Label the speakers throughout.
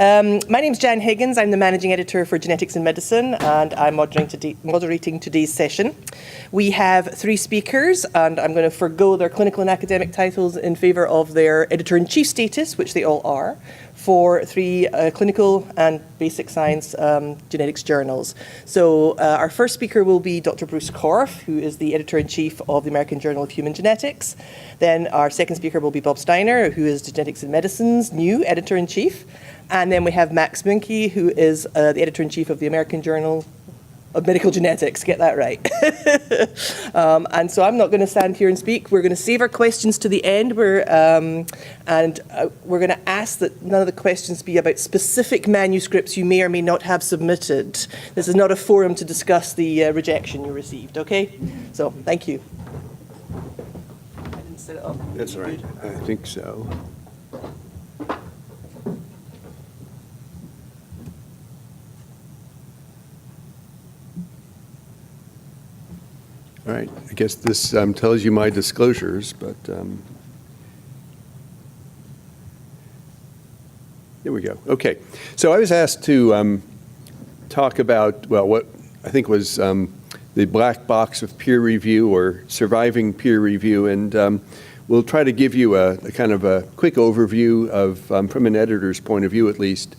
Speaker 1: My name's Jan Higgins. I'm the Managing Editor for Genetics in Medicine, and I'm moderating today's session. We have three speakers, and I'm going to forgo their clinical and academic titles in favour of their Editor-in-Chief status, which they all are, for three clinical and basic science genetics journals. So our first speaker will be Dr. Bruce Korf, who is the Editor-in-Chief of the American Journal of Human Genetics. Then our second speaker will be Bob Steiner, who is Genetics in Medicine's new Editor-in-Chief. And then we have Max Muenke, who is the Editor-in-Chief of the American Journal of Medical Genetics, get that right. And so I'm not going to stand here and speak. We're going to save our questions to the end. We're going to ask that none of the questions be about specific manuscripts you may or may not have submitted. This is not a forum to discuss the rejection you received, okay? So, thank you. I didn't set it up.
Speaker 2: That's all right. I think so. All right, I guess this tells you my disclosures, but here we go. Okay, so I was asked to talk about, well, what I think was the black box of peer review or surviving peer review, and we'll try to give you a kind of a quick overview of, from an editor's point of view at least,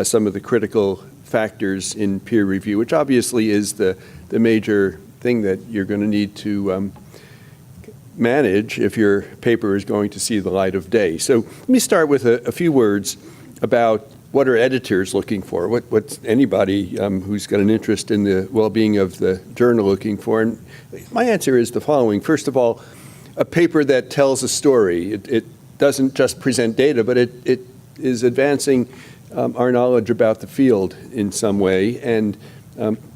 Speaker 2: some of the critical factors in peer review, which obviously is the major thing that you're going to need to manage if your paper is going to see the light of day. So let me start with a few words about what are editors looking for, what's anybody who's got an interest in the well-being of the journal looking for. And my answer is the following. First of all, a paper that tells a story. It doesn't just present data, but it is advancing our knowledge about the field in some way, and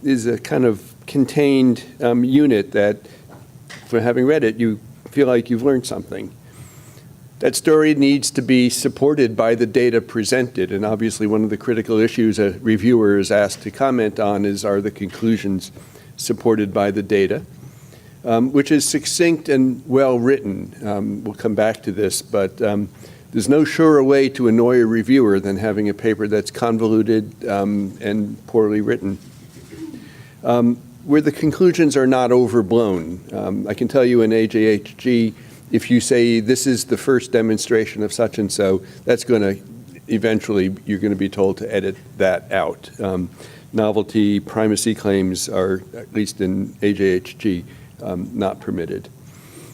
Speaker 2: is a kind of contained unit that, for having read it, you feel like you've learned something. That story needs to be supported by the data presented, and obviously one of the critical issues a reviewer is asked to comment on are the conclusions supported by the data, which is succinct and well written. We'll come back to this, but there's no surer way to annoy a reviewer than having a paper that's convoluted and poorly written. Where the conclusions are not overblown. I can tell you in ACMG, if you say this is the first demonstration of such and so, that's going to eventually, you're going to be told to edit that out. Novelty, primacy claims are, at least in ACMG, not permitted.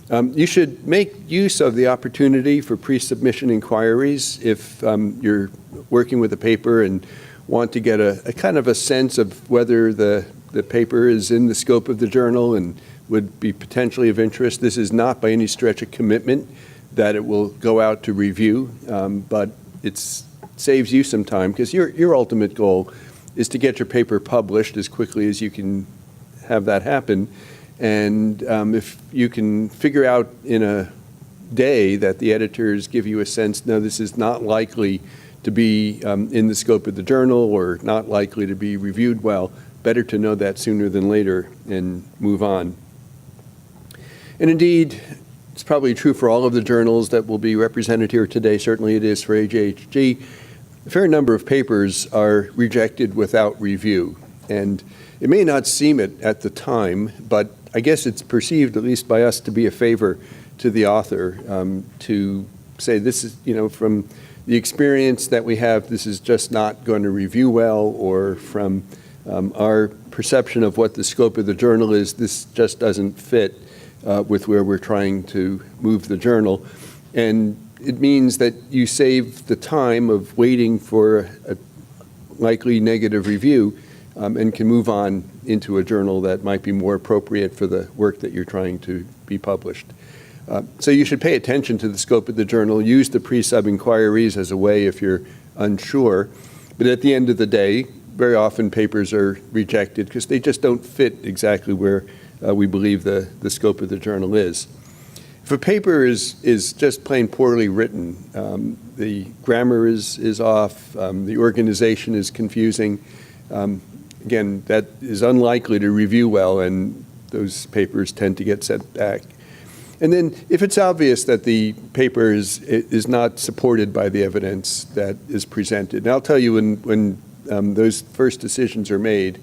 Speaker 2: You should make use of the opportunity for pre-submission inquiries if you're working with a paper and want to get a kind of a sense of whether the paper is in the scope of the journal and would be potentially of interest. This is not by any stretch a commitment that it will go out to review, but it saves you some time because your ultimate goal is to get your paper published as quickly as you can have that happen. And if you can figure out in a day that the editors give you a sense, no, this is not likely to be in the scope of the journal or not likely to be reviewed well, better to know that sooner than later and move on. And indeed, it's probably true for all of the journals that will be represented here today. Certainly it is for ACMG. A fair number of papers are rejected without review. And it may not seem it at the time, but I guess it's perceived, at least by us, to be a favor to the author to say this is, from the experience that we have, this is just not going to review well, or from our perception of what the scope of the journal is, this just doesn't fit with where we're trying to move the journal. And it means that you save the time of waiting for a likely negative review and can move on into a journal that might be more appropriate for the work that you're trying to be published. So you should pay attention to the scope of the journal, use the pre-sub inquiries as a way if you're unsure, but at the end of the day, very often papers are rejected because they just don't fit exactly where we believe the scope of the journal is. If a paper is just plain poorly written, the grammar is off, the organization is confusing, again, that is unlikely to review well, and those papers tend to get sent back. And then if it's obvious that the paper is not supported by the evidence that is presented, and I'll tell you when those first decisions are made,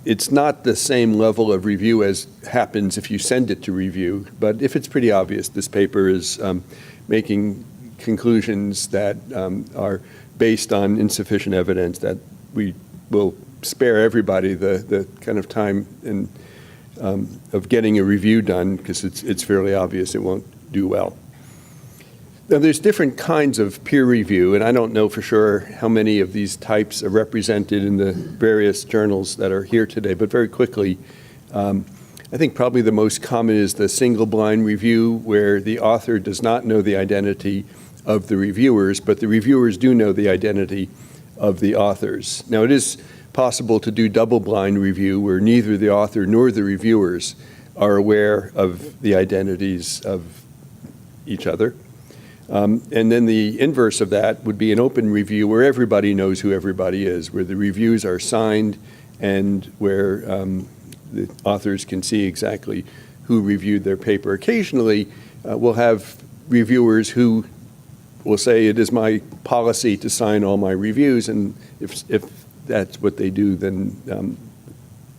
Speaker 2: it's not the same level of review as happens if you send it to review, but if it's pretty obvious this paper is making conclusions that are based on insufficient evidence, that we will spare everybody the kind of time and of getting a review done, because it's fairly obvious it won't do well. Now, there's different kinds of peer review, and I don't know for sure how many of these types are represented in the various journals that are here today, but very quickly, I think probably the most common is the single-blind review, where the author does not know the identity of the reviewers, but the reviewers do know the identity of the authors. Now, it is possible to do double-blind review, where neither the author nor the reviewers are aware of the identities of each other. And then the inverse of that would be an open review, where everybody knows who everybody is, where the reviews are signed and where the authors can see exactly who reviewed their paper. Occasionally, we'll have reviewers who will say, it is my policy to sign all my reviews, and if that's what they do, then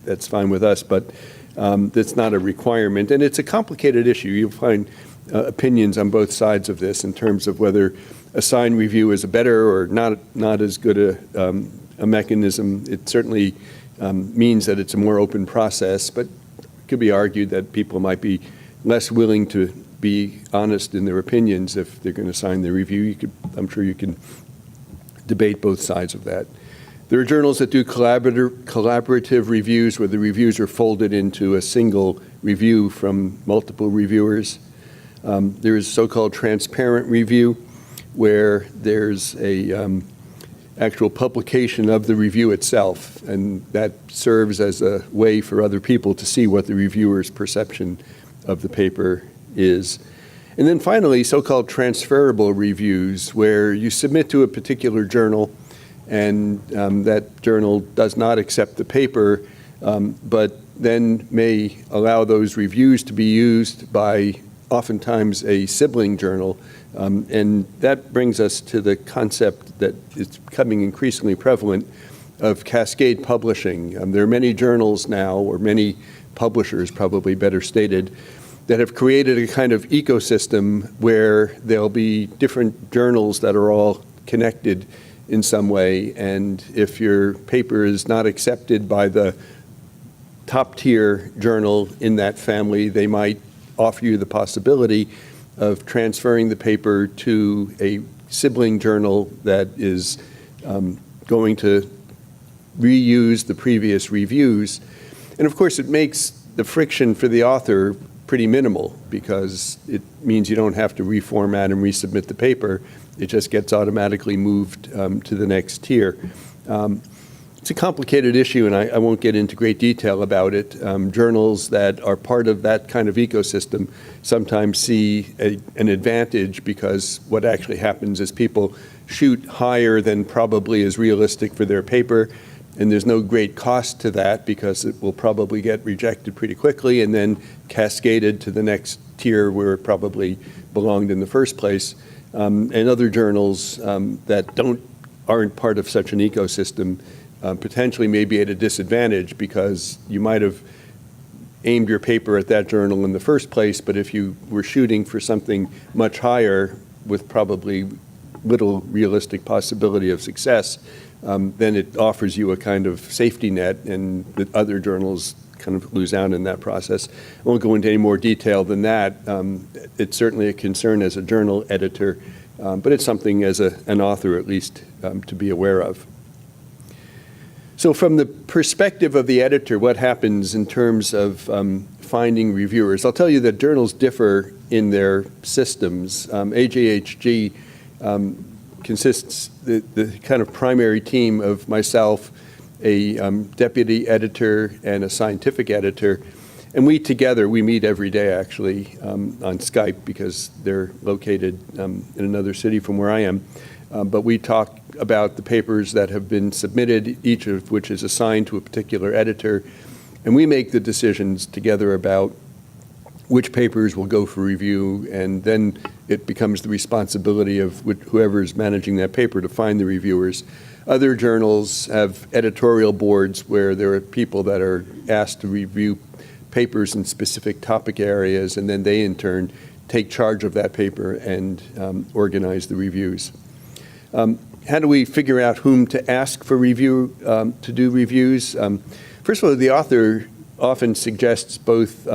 Speaker 2: that's fine with us, but that's not a requirement. And it's a complicated issue. You'll find opinions on both sides of this in terms of whether a signed review is a better or not as good a mechanism. It certainly means that it's a more open process, but it could be argued that people might be less willing to be honest in their opinions if they're going to sign the review. I'm sure you can debate both sides of that. There are journals that do collaborative reviews, where the reviews are folded into a single review from multiple reviewers. There is so-called transparent review, where there's a actual publication of the review itself, and that serves as a way for other people to see what the reviewer's perception of the paper is. And then finally, so-called transferable reviews, where you submit to a particular journal, and that journal does not accept the paper, but then may allow those reviews to be used by oftentimes a sibling journal. And that brings us to the concept that is becoming increasingly prevalent of cascade publishing. There are many journals now, or many publishers, probably better stated, that have created a kind of ecosystem where there'll be different journals that are all connected in some way. And if your paper is not accepted by the top tier journal in that family, they might offer you the possibility of transferring the paper to a sibling journal that is going to reuse the previous reviews. And of course, it makes the friction for the author pretty minimal, because it means you don't have to reformat and resubmit the paper. It just gets automatically moved to the next tier. It's a complicated issue, and I won't get into great detail about it. Journals that are part of that kind of ecosystem sometimes see an advantage, because what actually happens is people shoot higher than probably is realistic for their paper, and there's no great cost to that, because it will probably get rejected pretty quickly and then cascaded to the next tier where it probably belonged in the first place. And other journals that aren't part of such an ecosystem potentially may be at a disadvantage, because you might have aimed your paper at that journal in the first place, but if you were shooting for something much higher with probably little realistic possibility of success, then it offers you a kind of safety net, and the other journals kind of lose out in that process. I won't go into any more detail than that. It's certainly a concern as a journal editor, but it's something as an author at least to be aware of. So from the perspective of the editor, what happens in terms of finding reviewers? I'll tell you that journals differ in their systems. AJHG consists the kind of primary team of myself, a deputy editor, and a scientific editor. And we together, we meet every day actually on Skype, because they're located in another city from where I am. But we talk about the papers that have been submitted, each of which is assigned to a particular editor. And we make the decisions together about which papers will go for review, and then it becomes the responsibility of whoever is managing that paper to find the reviewers. Other journals have editorial boards where there are people that are asked to review papers in specific topic areas, and then they in turn take charge of that paper and organize the reviews. How do we figure out whom to ask for review, to do reviews? First of all, the author often suggests both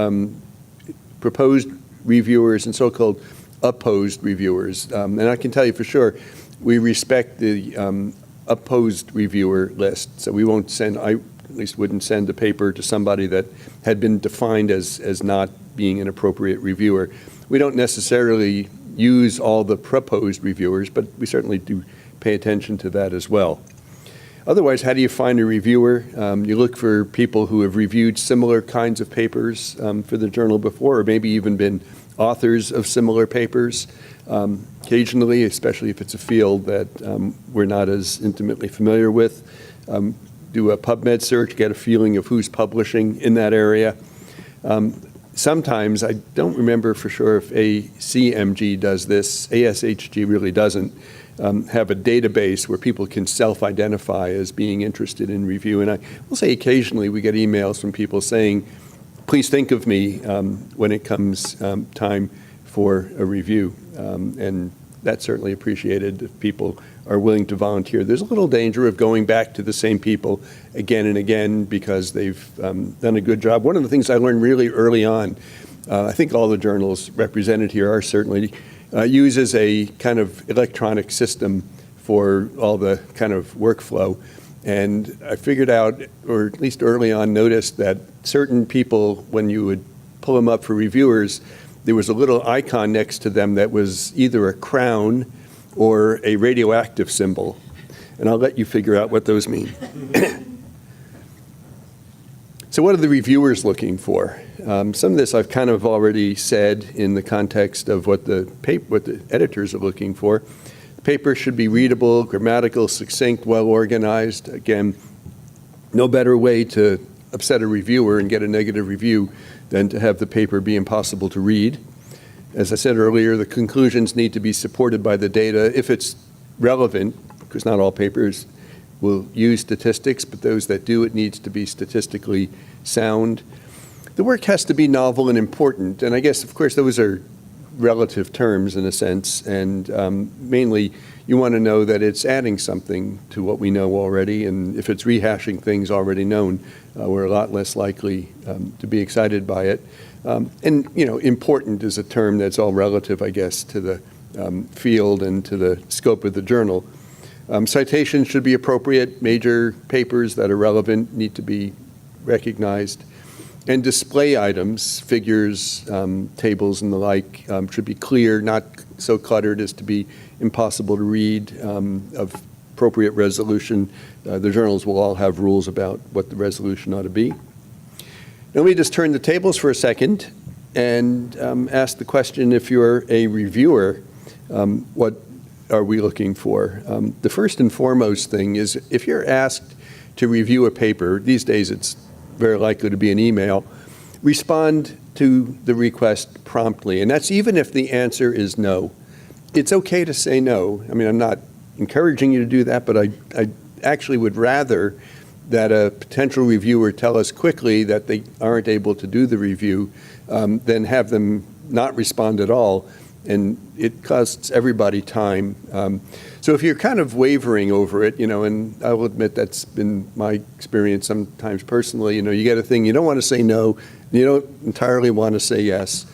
Speaker 2: proposed reviewers and so-called opposed reviewers. And I can tell you for sure, we respect the opposed reviewer list. So we won't send, I at least wouldn't send a paper to somebody that had been defined as not being an appropriate reviewer. We don't necessarily use all the proposed reviewers, but we certainly do pay attention to that as well. Otherwise, how do you find a reviewer? You look for people who have reviewed similar kinds of papers for the journal before, or maybe even been authors of similar papers. Occasionally, especially if it's a field that we're not as intimately familiar with, do a PubMed search, get a feeling of who's publishing in that area. Sometimes, I don't remember for sure if ACMG does this, ASHG really doesn't, have a database where people can self-identify as being interested in review. And I will say occasionally we get emails from people saying, please think of me when it comes time for a review. And that's certainly appreciated if people are willing to volunteer. There's a little danger of going back to the same people again and again because they've done a good job. One of the things I learned really early on, I think all the journals represented here are certainly uses a kind of electronic system for all the kind of workflow. And I figured out, or at least early on noticed, that certain people, when you would pull them up for reviewers, there was a little icon next to them that was either a crown or a radioactive symbol. And I'll let you figure out what those mean. So what are the reviewers looking for? Some of this I've kind of already said in the context of what the editors are looking for. The paper should be readable, grammatical, succinct, well-organized. Again, no better way to upset a reviewer and get a negative review than to have the paper be impossible to read. As I said earlier, the conclusions need to be supported by the data if it's relevant, because not all papers will use statistics, but those that do, it needs to be statistically sound. The work has to be novel and important, and I guess, of course, those are relative terms in a sense, and mainly you want to know that it's adding something to what we know already, and if it's rehashing things already known, we're a lot less likely to be excited by it. And, you know, important is a term that's all relative, I guess, to the field and to the scope of the journal. Citations should be appropriate. Major papers that are relevant need to be recognized. And display items, figures, tables, and the like should be clear, not so cluttered as to be impossible to read, of appropriate resolution. The journals will all have rules about what the resolution ought to be. Now, let me just turn the tables for a second and ask the question, if you're a reviewer, what are we looking for? The first and foremost thing is, if you're asked to review a paper, these days it's very likely to be an email, respond to the request promptly. And that's even if the answer is no. It's okay to say no. I mean, I'm not encouraging you to do that, but I actually would rather that a potential reviewer tell us quickly that they aren't able to do the review than have them not respond at all. And it costs everybody time. So if you're kind of wavering over it, you know, and I will admit that's been my experience sometimes personally, you know, you get a thing, you don't want to say no, you don't entirely want to say yes.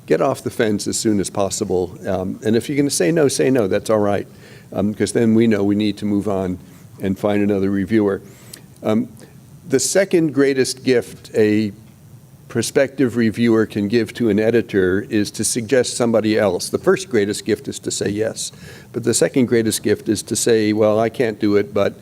Speaker 2: Get off the fence as soon as possible. And if you're going to say no, that's all right. Because then we know we need to move on and find another reviewer. The second greatest gift a prospective reviewer can give to an editor is to suggest somebody else. The first greatest gift is to say yes, but the second greatest gift is to say, well, I can't do it, but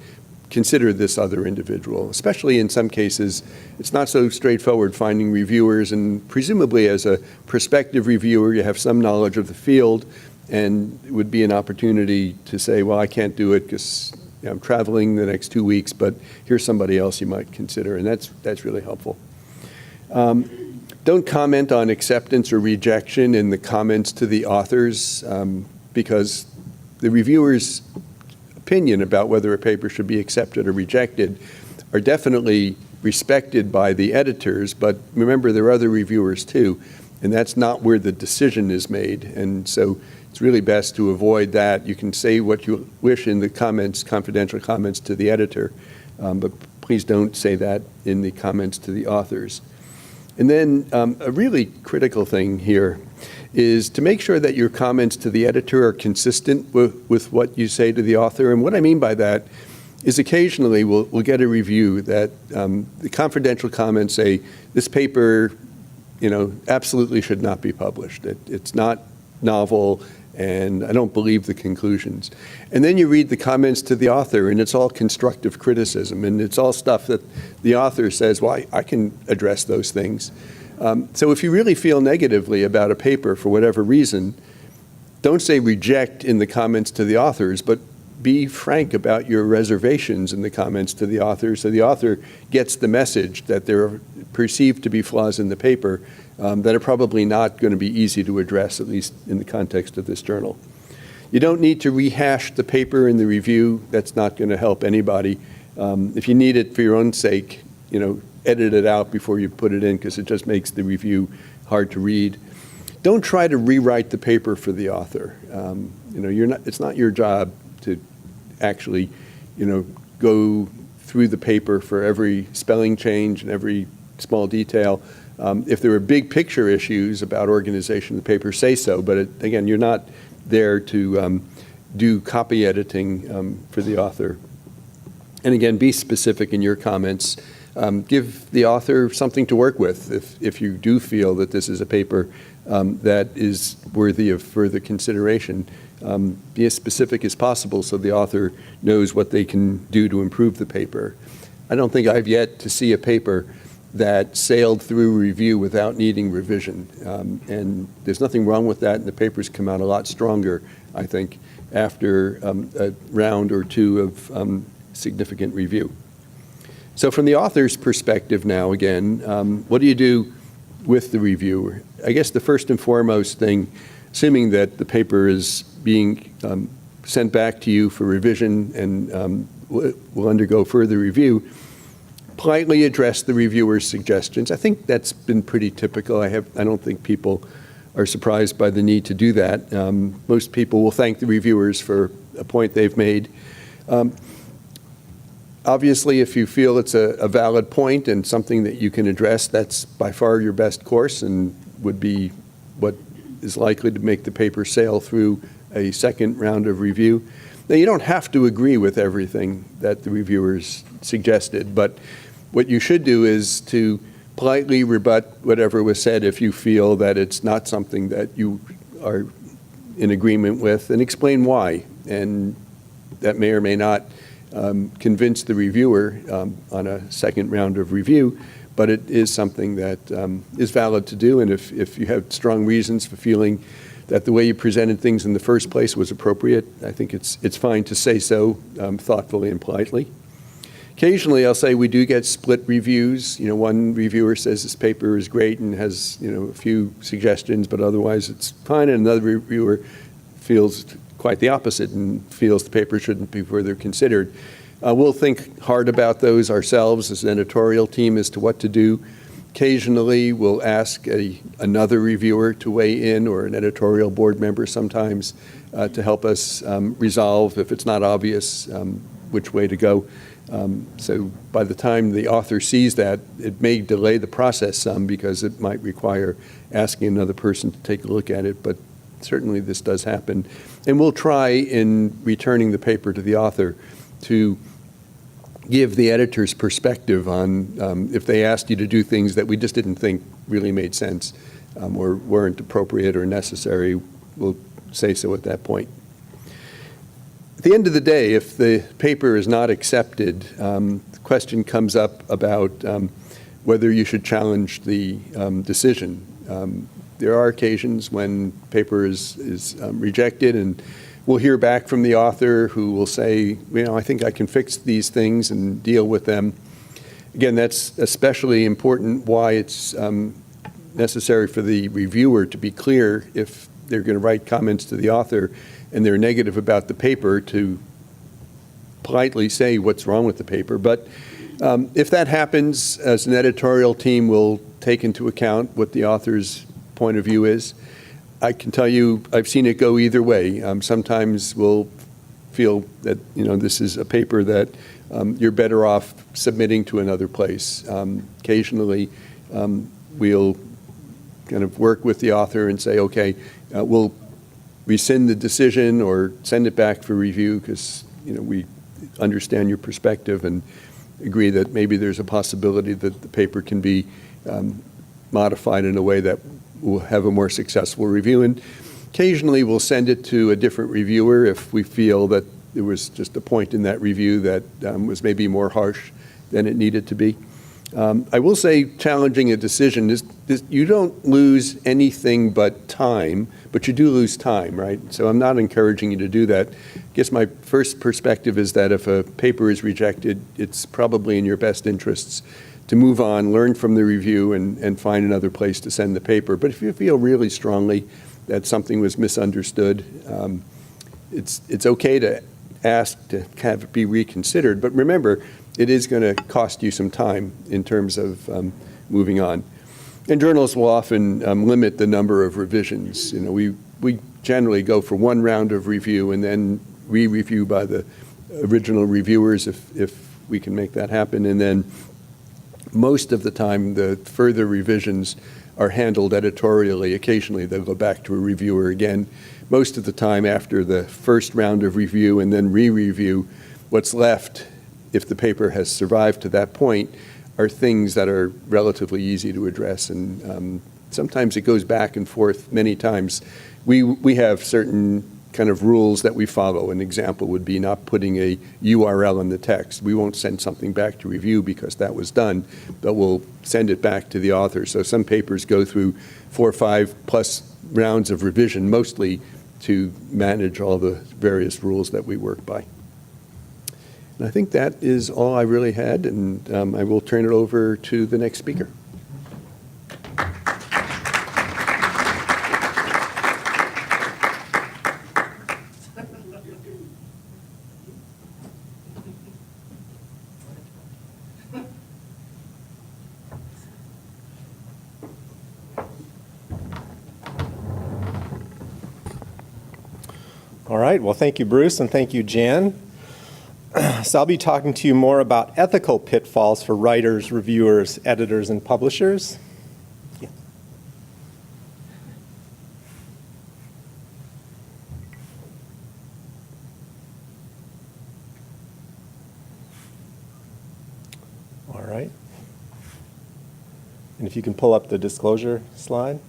Speaker 2: consider this other individual. Especially in some cases, it's not so straightforward finding reviewers, and presumably as a prospective reviewer, you have some knowledge of the field, and it would be an opportunity to say, well, I can't do it because I'm traveling the next 2 weeks, but here's somebody else you might consider, and that's really helpful. Don't comment on acceptance or rejection in the comments to the authors, because the reviewer's opinion about whether a paper should be accepted or rejected are definitely respected by the editors, but remember there are other reviewers too, and that's not where the decision is made. And so it's really best to avoid that. You can say what you wish in the comments, confidential comments to the editor, but please don't say that in the comments to the authors. And then a really critical thing here is to make sure that your comments to the editor are consistent with what you say to the author. And what I mean by that is occasionally we'll get a review that the confidential comments say, this paper, absolutely should not be published. It's not novel, and I don't believe the conclusions. And then you read the comments to the author, and it's all constructive criticism, and it's all stuff that the author says, well, I can address those things. So if you really feel negatively about a paper for whatever reason, don't say reject in the comments to the authors, but be frank about your reservations in the comments to the author, so the author gets the message that there are perceived to be flaws in the paper that are probably not going to be easy to address, at least in the context of this journal. You don't need to rehash the paper in the review. That's not going to help anybody. If you need it for your own sake, edit it out before you put it in, because it just makes the review hard to read. Don't try to rewrite the paper for the author. It's not your job to actually, go through the paper for every spelling change and every small detail. If there are big picture issues about organization of the paper, say so, but again, you're not there to do copy editing for the author. And again, be specific in your comments. Give the author something to work with if you do feel that this is a paper that is worthy of further consideration. Be as specific as possible so the author knows what they can do to improve the paper. I don't think I've yet to see a paper that sailed through review without needing revision. And there's nothing wrong with that, and the papers come out a lot stronger, I think, after a round or two of significant review. So from the author's perspective now, again, what do you do with the review? I guess the first and foremost thing, assuming that the paper is being sent back to you for revision and will undergo further review, politely address the reviewer's suggestions. I think that's been pretty typical. I don't think people are surprised by the need to do that. Most people will thank the reviewers for a point they've made. Obviously, if you feel it's a valid point and something that you can address, that's by far your best course and would be what is likely to make the paper sail through a second round of review. Now, you don't have to agree with everything that the reviewers suggested, but what you should do is to politely rebut whatever was said if you feel that it's not something that you are in agreement with, and explain why. And that may or may not convince the reviewer on a second round of review, but it is something that is valid to do. And if you have strong reasons for feeling that the way you presented things in the first place was appropriate, I think it's fine to say so thoughtfully and politely. Occasionally, I'll say we do get split reviews. One reviewer says this paper is great and has a few suggestions, but otherwise it's fine. And another reviewer feels quite the opposite and feels the paper shouldn't be further considered. We'll think hard about those ourselves as an editorial team as to what to do. Occasionally, we'll ask another reviewer to weigh in, or an editorial board member sometimes, to help us resolve, if it's not obvious, which way to go. So by the time the author sees that, it may delay the process some because it might require asking another person to take a look at it, but certainly this does happen. And we'll try, in returning the paper to the author, to give the editor's perspective on if they asked you to do things that we just didn't think really made sense or weren't appropriate or necessary. We'll say so at that point. At the end of the day, if the paper is not accepted, the question comes up about whether you should challenge the decision. There are occasions when paper is rejected, and we'll hear back from the author who will say, I think I can fix these things and deal with them. Again, that's especially important why it's necessary for the reviewer to be clear if they're going to write comments to the author and they're negative about the paper, to politely say what's wrong with the paper. But if that happens, as an editorial team, we'll take into account what the author's point of view is. I can tell you, I've seen it go either way. Sometimes we'll feel that, this is a paper that you're better off submitting to another place. Occasionally, we'll kind of work with the author and say, okay, we'll rescind the decision or send it back for review because, we understand your perspective and agree that maybe there's a possibility that the paper can be modified in a way that will have a more successful review. And occasionally we'll send it to a different reviewer if we feel that there was just a point in that review that was maybe more harsh than it needed to be. I will say challenging a decision is you don't lose anything but time, but you do lose time, right? So I'm not encouraging you to do that. I guess my first perspective is that if a paper is rejected, it's probably in your best interests to move on, learn from the review, and find another place to send the paper. But if you feel really strongly that something was misunderstood, it's okay to ask to have it be reconsidered. But remember, it is going to cost you some time in terms of moving on. And journals will often limit the number of revisions. We generally go for one round of review and then re-review by the original reviewers if we can make that happen. And then most of the time, the further revisions are handled editorially. Occasionally, they'll go back to a reviewer again. Most of the time, after the first round of review and then re-review, what's left, if the paper has survived to that point, are things that are relatively easy to address. And sometimes it goes back and forth many times. We have certain kind of rules that we follow. An example would be not putting a URL in the text. We won't send something back to review because that was done, but we'll send it back to the author. So some papers go through 4 or 5 plus rounds of revision, mostly to manage all the various rules that we work by. And I think that is all I really had, and I will turn it over to the next speaker.
Speaker 3: All right, well, thank you, Bruce, and thank you, Jan. So I'll be talking to you more about ethical pitfalls for writers, reviewers, editors, and publishers. Yeah. All right. And if you can pull up the disclosure slide.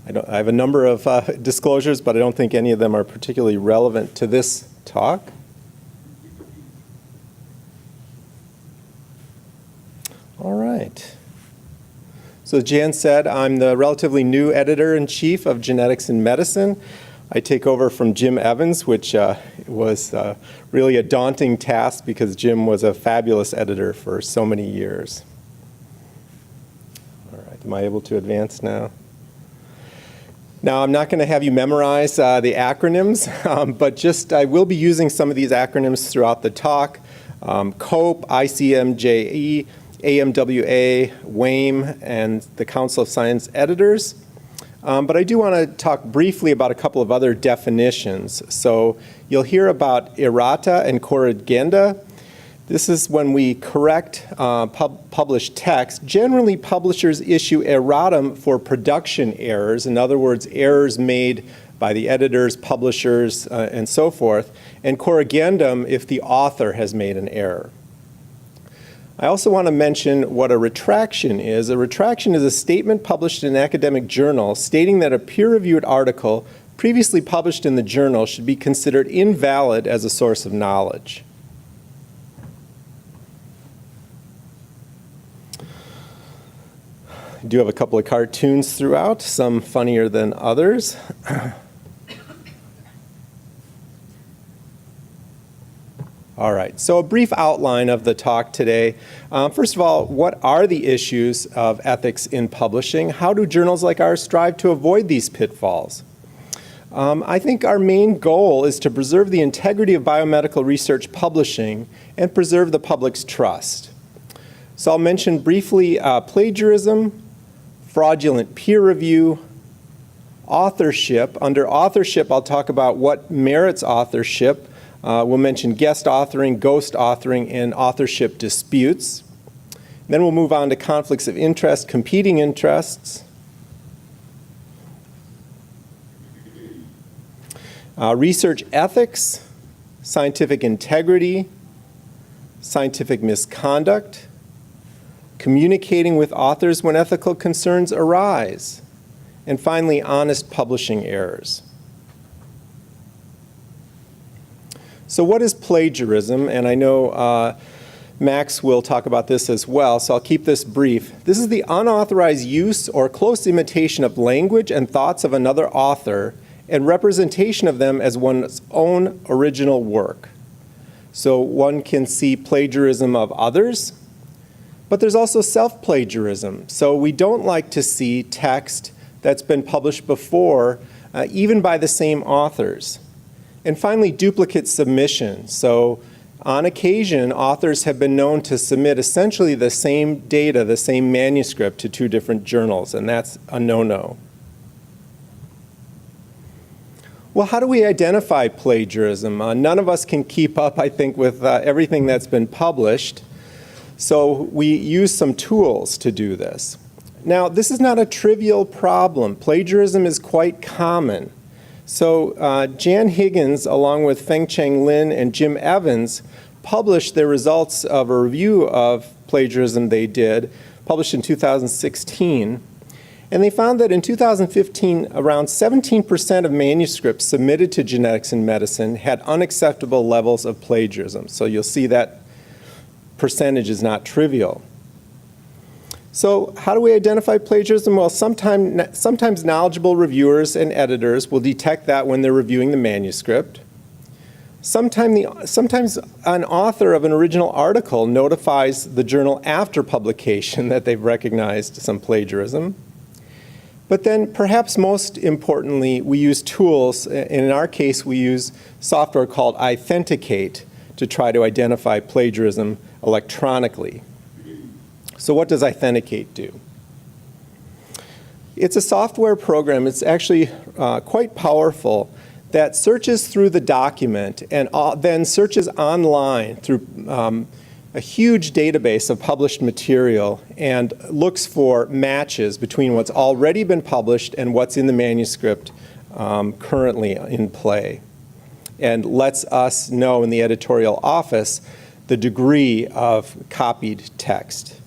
Speaker 3: I have a number of disclosures, but I don't think any of them are particularly relevant to this talk. All right. So as Jan said, I'm the relatively new editor-in-chief of Genetics in Medicine. I take over from Jim Evans, which was really a daunting task because Jim was a fabulous editor for so many years. All right, am I able to advance now? Now, I'm not going to have you memorize the acronyms, but just I will be using some of these acronyms throughout the talk. COPE, ICMG, AMWA, WAME, and the Council of Science Editors. But I do want to talk briefly about a couple of other definitions. So you'll hear about errata and corrigenda. This is when we correct published text. Generally, publishers issue erratum for production errors, in other words, errors made by the editors, publishers, and so forth, and corrigendum if the author has made an error. I also want to mention what a retraction is. A retraction is a statement published in an academic journal stating that a peer-reviewed article previously published in the journal should be considered invalid as a source of knowledge. I do have a couple of cartoons throughout, some funnier than others. All right, so a brief outline of the talk today. First of all, what are the issues of ethics in publishing? How do journals like ours strive to avoid these pitfalls? I think our main goal is to preserve the integrity of biomedical research publishing and preserve the public's trust. So I'll mention briefly plagiarism, fraudulent peer review, authorship. Under authorship, I'll talk about what merits authorship. We'll mention guest authoring, ghost authoring, and authorship disputes. Then we'll move on to conflicts of interest, competing interests. Research ethics, scientific integrity, scientific misconduct, communicating with authors when ethical concerns arise, and finally, honest publishing errors. So what is plagiarism? And I know Max will talk about this as well, so I'll keep this brief. This is the unauthorized use or close imitation of language and thoughts of another author and representation of them as one's own original work. So one can see plagiarism of others, but there's also self-plagiarism. So we don't like to see text that's been published before, even by the same authors. And finally, duplicate submission. So on occasion, authors have been known to submit essentially the same data, the same manuscript to two different journals, and that's a no-no. Well, how do we identify plagiarism? None of us can keep up, I think, with everything that's been published. So we use some tools to do this. Now, this is not a trivial problem. Plagiarism is quite common. So Jan Higgins, along with Feng-Cheng Lin and Jim Evans, published their results of a review of plagiarism they did, published in 2016. And they found that in 2015, around 17% of manuscripts submitted to Genetics in Medicine had unacceptable levels of plagiarism. So you'll see that percentage is not trivial. So how do we identify plagiarism? Well, sometimes knowledgeable reviewers and editors will detect that when they're reviewing the manuscript. Sometimes an author of an original article notifies the journal after publication that they've recognized some plagiarism. But then perhaps most importantly, we use tools. In our case, we use software called Authenticate to try to identify plagiarism electronically. So what does Authenticate do? It's a software program. It's actually quite powerful that searches through the document and then searches online through a huge database of published material and looks for matches between what's already been published and what's in the manuscript currently in play, and lets us know in the editorial office the degree of copied text.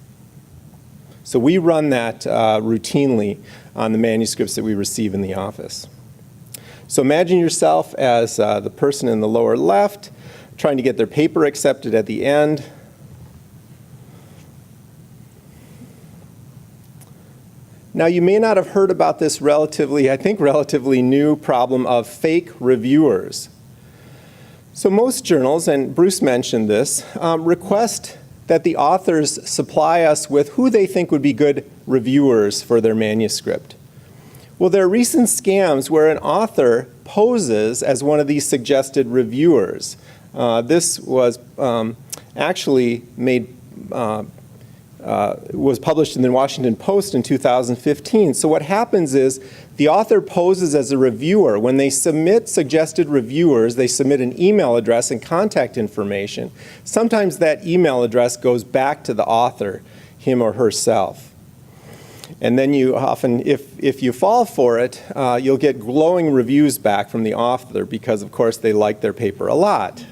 Speaker 3: So we run that routinely on the manuscripts that we receive in the office. So imagine yourself as the person in the lower left trying to get their paper accepted at the end. Now, you may not have heard about this relatively new problem of fake reviewers. So most journals, and Bruce mentioned this, request that the authors supply us with who they think would be good reviewers for their manuscript. Well, there are recent scams where an author poses as one of these suggested reviewers. This was actually was published in the Washington Post in 2015. So what happens is the author poses as a reviewer. When they submit suggested reviewers, they submit an email address and contact information. Sometimes that email address goes back to the author, him or herself. And then you often, if you fall for it, you'll get glowing reviews back from the author because, of course, they like their paper a lot.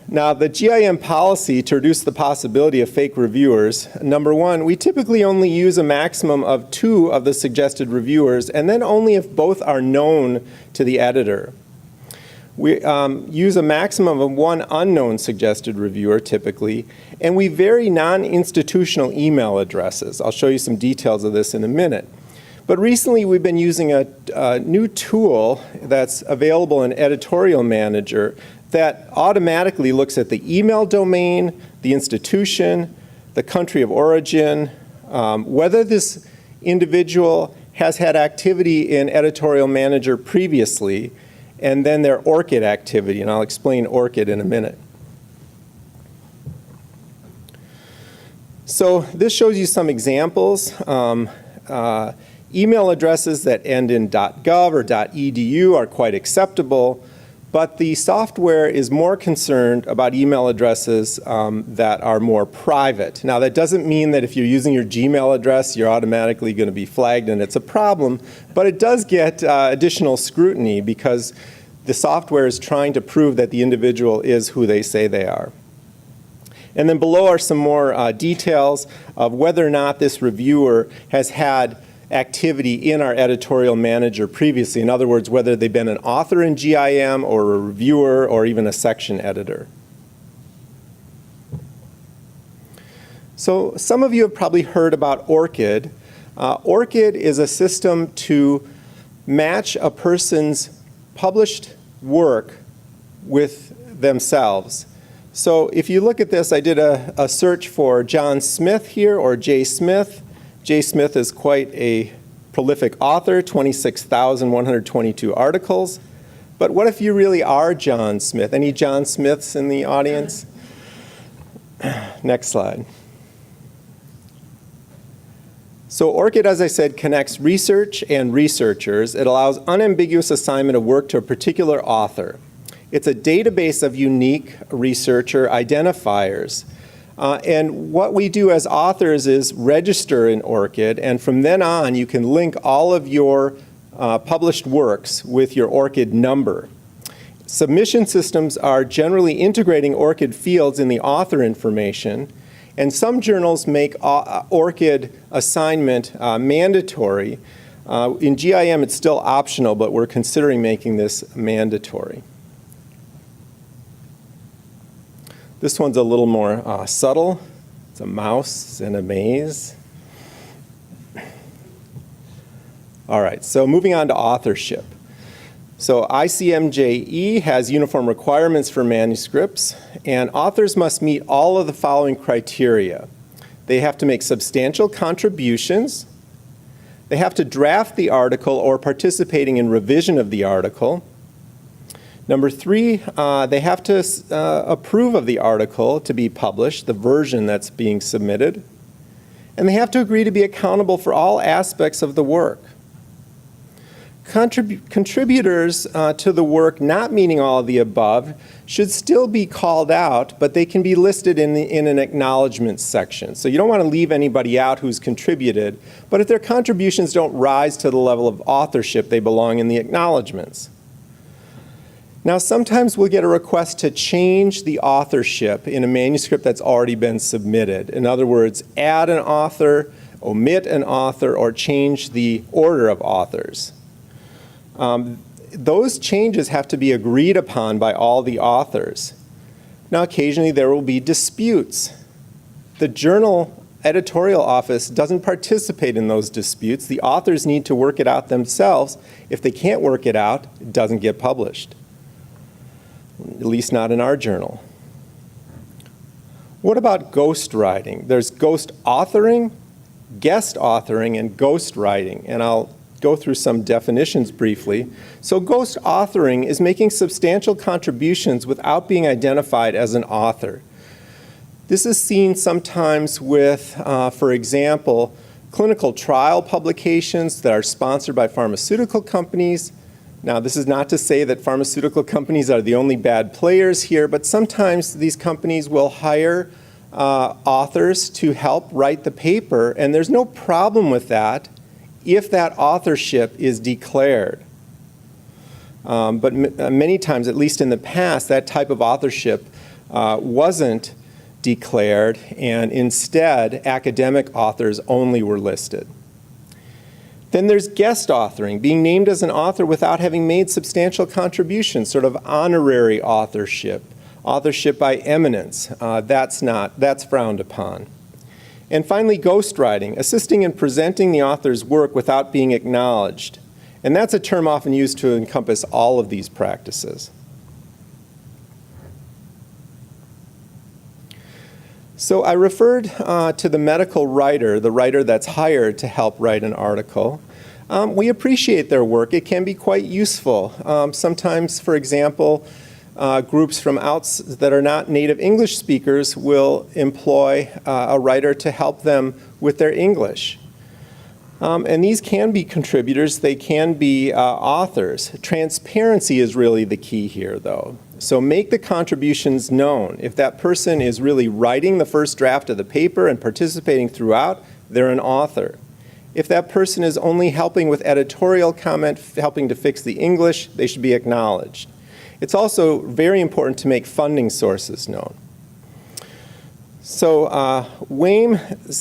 Speaker 3: Now, the GIM policy to reduce the possibility of fake reviewers, number one, we typically only use a maximum of 2 of the suggested reviewers, and then only if both are known to the editor. We use a maximum of 1 unknown suggested reviewer, typically, and we vary non-institutional email addresses. I'll show you some details of this in a minute. But recently, we've been using a new tool that's available in Editorial Manager that automatically looks at the email domain, the institution, the country of origin, whether this individual has had activity in Editorial Manager previously, and then their ORCID activity, and I'll explain ORCID in a minute. So this shows you some examples. Email addresses that end in .gov or .edu are quite acceptable, but the software is more concerned about email addresses that are more private. Now, that doesn't mean that if you're using your Gmail address, you're automatically going to be flagged and it's a problem, but it does get additional scrutiny because the software is trying to prove that the individual is who they say they are. And then below are some more details of whether or not this reviewer has had activity in our Editorial Manager previously. In other words, whether they've been an author in GIM or a reviewer or even a section editor. So some of you have probably heard about ORCID. ORCID is a system to match a person's published work with themselves. So if you look at this, I did a search for John Smith here, or J. Smith. J. Smith is quite a prolific author, 26,122 articles. But what if you really are John Smith? Any John Smiths in the audience? Next slide. So ORCID, as I said, connects research and researchers. It allows unambiguous assignment of work to a particular author. It's a database of unique researcher identifiers. And what we do as authors is register in ORCID, and from then on you can link all of your published works with your ORCID number. Submission systems are generally integrating ORCID fields in the author information, and some journals make ORCID assignment mandatory. In GIM it's still optional, but we're considering making this mandatory. This one's a little more subtle. It's a mouse in a maze. All right, so moving on to authorship. So ACMG has uniform requirements for manuscripts, and authors must meet all of the following criteria. They have to make substantial contributions. They have to draft the article or participating in revision of the article. Number 3, they have to approve of the article to be published, the version that's being submitted. And they have to agree to be accountable for all aspects of the work. Contributors to the work not meeting all of the above should still be called out, but they can be listed in an acknowledgement section. So you don't want to leave anybody out who's contributed, but if their contributions don't rise to the level of authorship, they belong in the acknowledgements. Now, sometimes we'll get a request to change the authorship in a manuscript that's already been submitted. In other words, add an author, omit an author, or change the order of authors. Those changes have to be agreed upon by all the authors. Now, occasionally there will be disputes. The journal editorial office doesn't participate in those disputes. The authors need to work it out themselves. If they can't work it out, it doesn't get published. At least not in our journal. What about ghostwriting? There's ghost authoring, guest authoring, and ghostwriting, and I'll go through some definitions briefly. So ghost authoring is making substantial contributions without being identified as an author. This is seen sometimes with, for example, clinical trial publications that are sponsored by pharmaceutical companies. Now, this is not to say that pharmaceutical companies are the only bad players here, but sometimes these companies will hire authors to help write the paper, and there's no problem with that if that authorship is declared. But many times, at least in the past, that type of authorship wasn't declared, and instead, academic authors only were listed. Then there's guest authoring, being named as an author without having made substantial contributions, sort of honorary authorship, authorship by eminence. That's frowned upon. And finally, ghostwriting, assisting in presenting the author's work without being acknowledged. And that's a term often used to encompass all of these practices. So I referred to the medical writer, the writer that's hired to help write an article. We appreciate their work. It can be quite useful. Sometimes, for example, groups from that are not native English speakers will employ a writer to help them with their English. And these can be contributors, they can be authors. Transparency is really the key here, though. So make the contributions known. If that person is really writing the first draft of the paper and participating throughout, they're an author. If that person is only helping with editorial comment, helping to fix the English, they should be acknowledged. It's also very important to make funding sources known. So WAME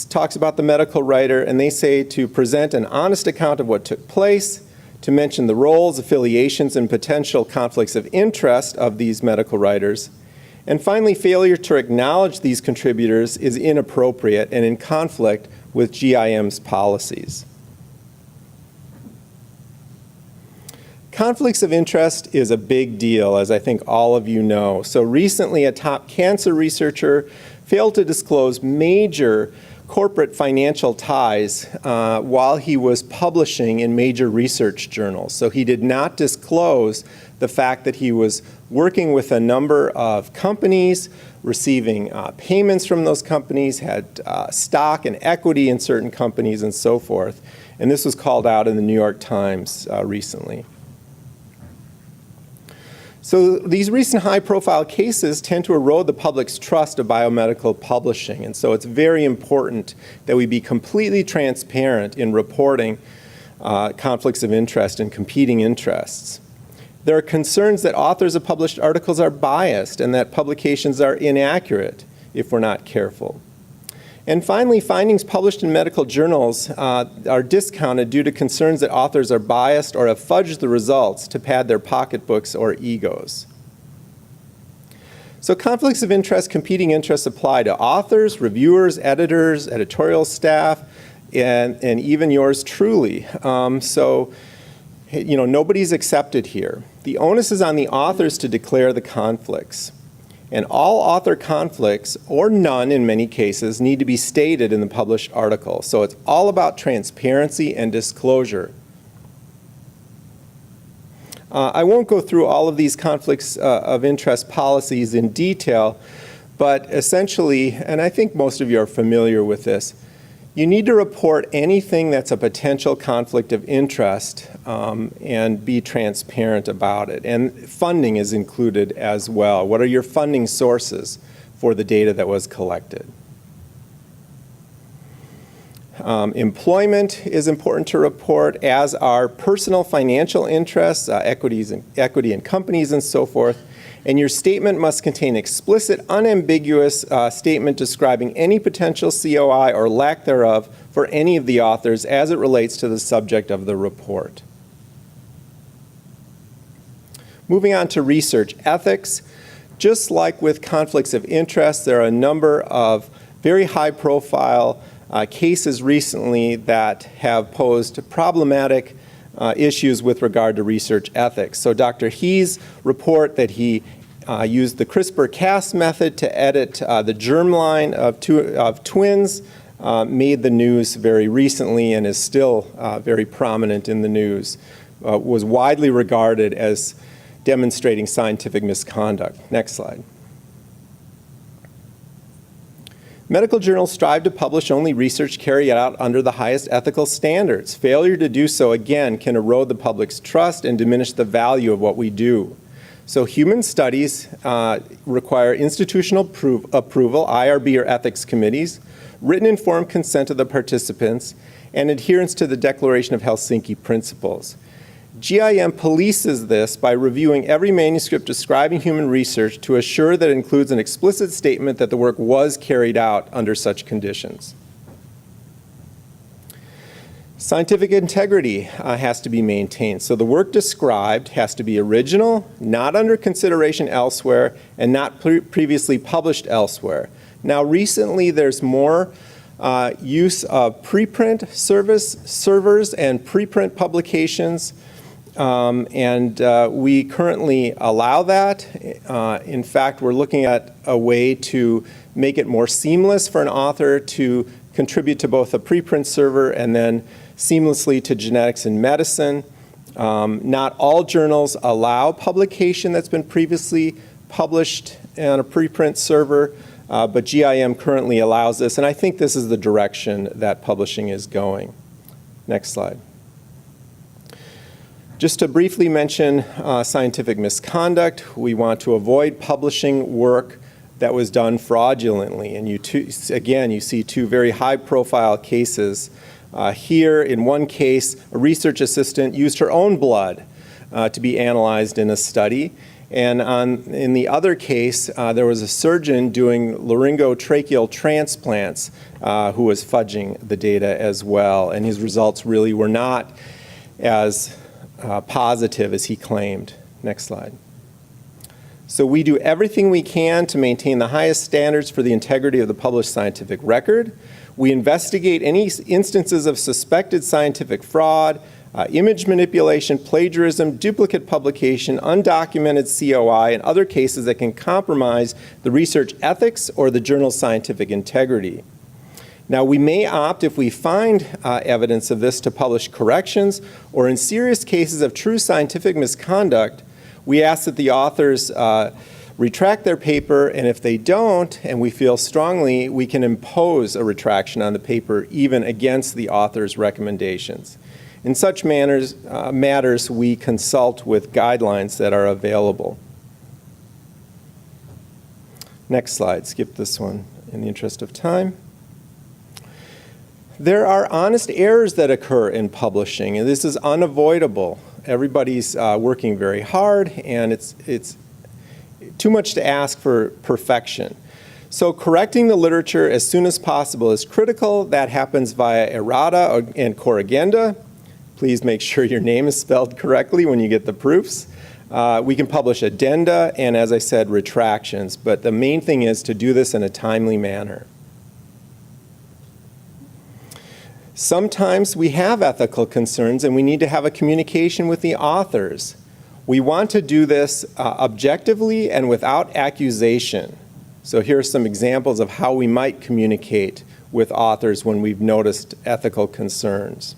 Speaker 3: talks about the medical writer, and they say to present an honest account of what took place, to mention the roles, affiliations, and potential conflicts of interest of these medical writers. And finally, failure to acknowledge these contributors is inappropriate and in conflict with GIM's policies. Conflicts of interest is a big deal, as I think all of you know. So recently, a top cancer researcher failed to disclose major corporate financial ties while he was publishing in major research journals. So he did not disclose the fact that he was working with a number of companies, receiving payments from those companies, had stock and equity in certain companies, and so forth. And this was called out in the New York Times recently. So these recent high-profile cases tend to erode the public's trust of biomedical publishing, and so it's very important that we be completely transparent in reporting conflicts of interest and competing interests. There are concerns that authors of published articles are biased and that publications are inaccurate if we're not careful. And finally, findings published in medical journals are discounted due to concerns that authors are biased or have fudged the results to pad their pocketbooks or egos. So conflicts of interest, competing interests apply to authors, reviewers, editors, editorial staff, and even yours truly. Nobody's accepted here. The onus is on the authors to declare the conflicts. And all author conflicts, or none in many cases, need to be stated in the published article. So it's all about transparency and disclosure. I won't go through all of these conflicts of interest policies in detail, but essentially, and I think most of you are familiar with this, you need to report anything that's a potential conflict of interest and be transparent about it. And funding is included as well. What are your funding sources for the data that was collected? Employment is important to report, as are personal financial interests, equity in companies and so forth. And your statement must contain explicit, unambiguous statement describing any potential COI or lack thereof for any of the authors as it relates to the subject of the report. Moving on to research ethics. Just like with conflicts of interest, there are a number of very high-profile cases recently that have posed problematic issues with regard to research ethics. So Dr. He's report that he used the CRISPR-Cas method to edit the germline of twins made the news very recently and is still very prominent in the news, was widely regarded as demonstrating scientific misconduct. Next slide. Medical journals strive to publish only research carried out under the highest ethical standards. Failure to do so, again, can erode the public's trust and diminish the value of what we do. So human studies require institutional approval, IRB or ethics committees, written informed consent of the participants, and adherence to the Declaration of Helsinki Principles. GIM polices this by reviewing every manuscript describing human research to assure that it includes an explicit statement that the work was carried out under such conditions. Scientific integrity has to be maintained. So the work described has to be original, not under consideration elsewhere, and not previously published elsewhere. Now recently there's more use of preprint servers and preprint publications. and we currently allow that. In fact, we're looking at a way to make it more seamless for an author to contribute to both a preprint server and then seamlessly to genetics and medicine. Not all journals allow publication that's been previously published on a preprint server, but GIM currently allows this, and I think this is the direction that publishing is going. Next slide. Just to briefly mention scientific misconduct, we want to avoid publishing work that was done fraudulently. And again, you see two very high-profile cases. Here, in one case, a research assistant used her own blood to be analyzed in a study. And in the other case, there was a surgeon doing laryngotracheal transplants who was fudging the data as well. And his results really were not as positive as he claimed. Next slide. So we do everything we can to maintain the highest standards for the integrity of the published scientific record. We investigate any instances of suspected scientific fraud, image manipulation, plagiarism, duplicate publication, undocumented COI, and other cases that can compromise the research ethics or the journal's scientific integrity. Now, we may opt, if we find evidence of this, to publish corrections, or in serious cases of true scientific misconduct, we ask that the authors retract their paper, and if they don't, and we feel strongly, we can impose a retraction on the paper even against the author's recommendations. In such matters, we consult with guidelines that are available. Next slide, skip this one in the interest of time. There are honest errors that occur in publishing, and this is unavoidable. Everybody's working very hard, and it's too much to ask for perfection. So correcting the literature as soon as possible is critical. That happens via errata and corrigenda. Please make sure your name is spelled correctly when you get the proofs. We can publish addenda and, as I said, retractions, but the main thing is to do this in a timely manner. Sometimes we have ethical concerns and we need to have a communication with the authors. We want to do this objectively and without accusation. So here are some examples of how we might communicate with authors when we've noticed ethical concerns.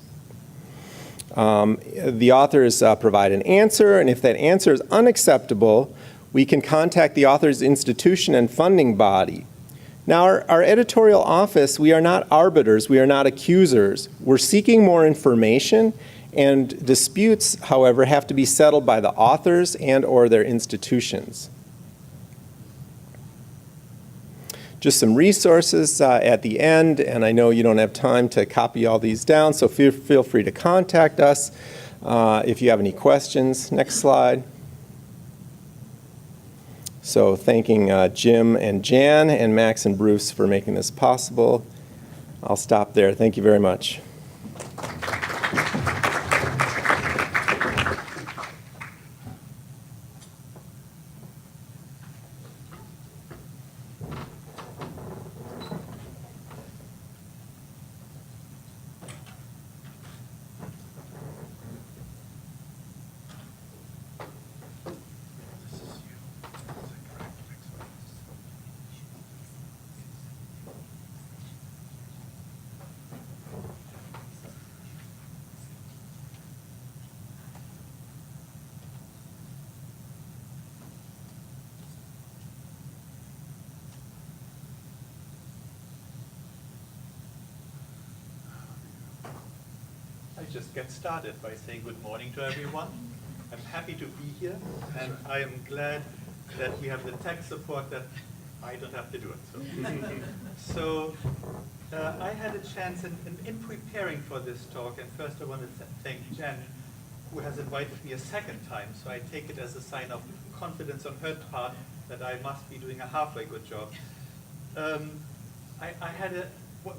Speaker 3: The authors provide an answer, and if that answer is unacceptable, we can contact the author's institution and funding body. Now, our editorial office, we are not arbiters, we are not accusers. We're seeking more information, and disputes, however, have to be settled by the authors and/or their institutions. Just some resources at the end, and I know you don't have time to copy all these down, so feel free to contact us if you have any questions. Next slide. So thanking Jim and Jan and Max and Bruce for making this possible. I'll stop there. Thank you very much.
Speaker 4: Just get started by saying good morning to everyone. I'm happy to be here, and I am glad that we have the tech support that I don't have to do it. So I had a chance in preparing for this talk, and first I want to thank Jen, who has invited me a second time, so I take it as a sign of confidence on her part that I must be doing a halfway good job.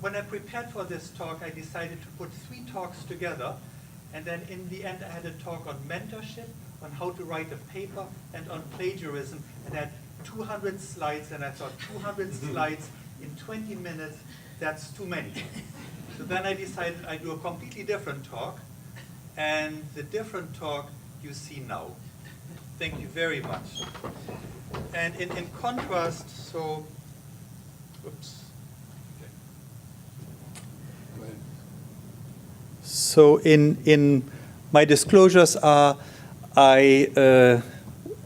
Speaker 4: When I prepared for this talk, I decided to put 3 talks together, and then in the end I had a talk on mentorship, on how to write a paper, and on plagiarism, and I had 200 slides, and I thought 200 slides in 20 minutes, that's too many. So then I decided I'd do a completely different talk, and the different talk you see now. Thank you very much. And in contrast, so, oops. Okay. So in my disclosures are, I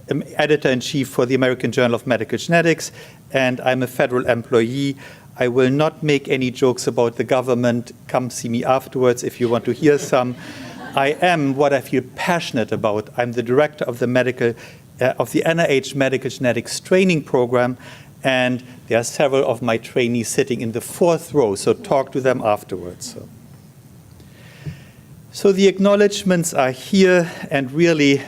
Speaker 4: am editor-in-chief for the American Journal of Medical Genetics, and I'm a federal employee. I will not make any jokes about the government. Come see me afterwards if you want to hear some. I am what I feel passionate about. I'm the director of the NIH Medical Genetics Training Program, and there are several of my trainees sitting in the 4th row, so talk to them afterwards. So the acknowledgements are here, and really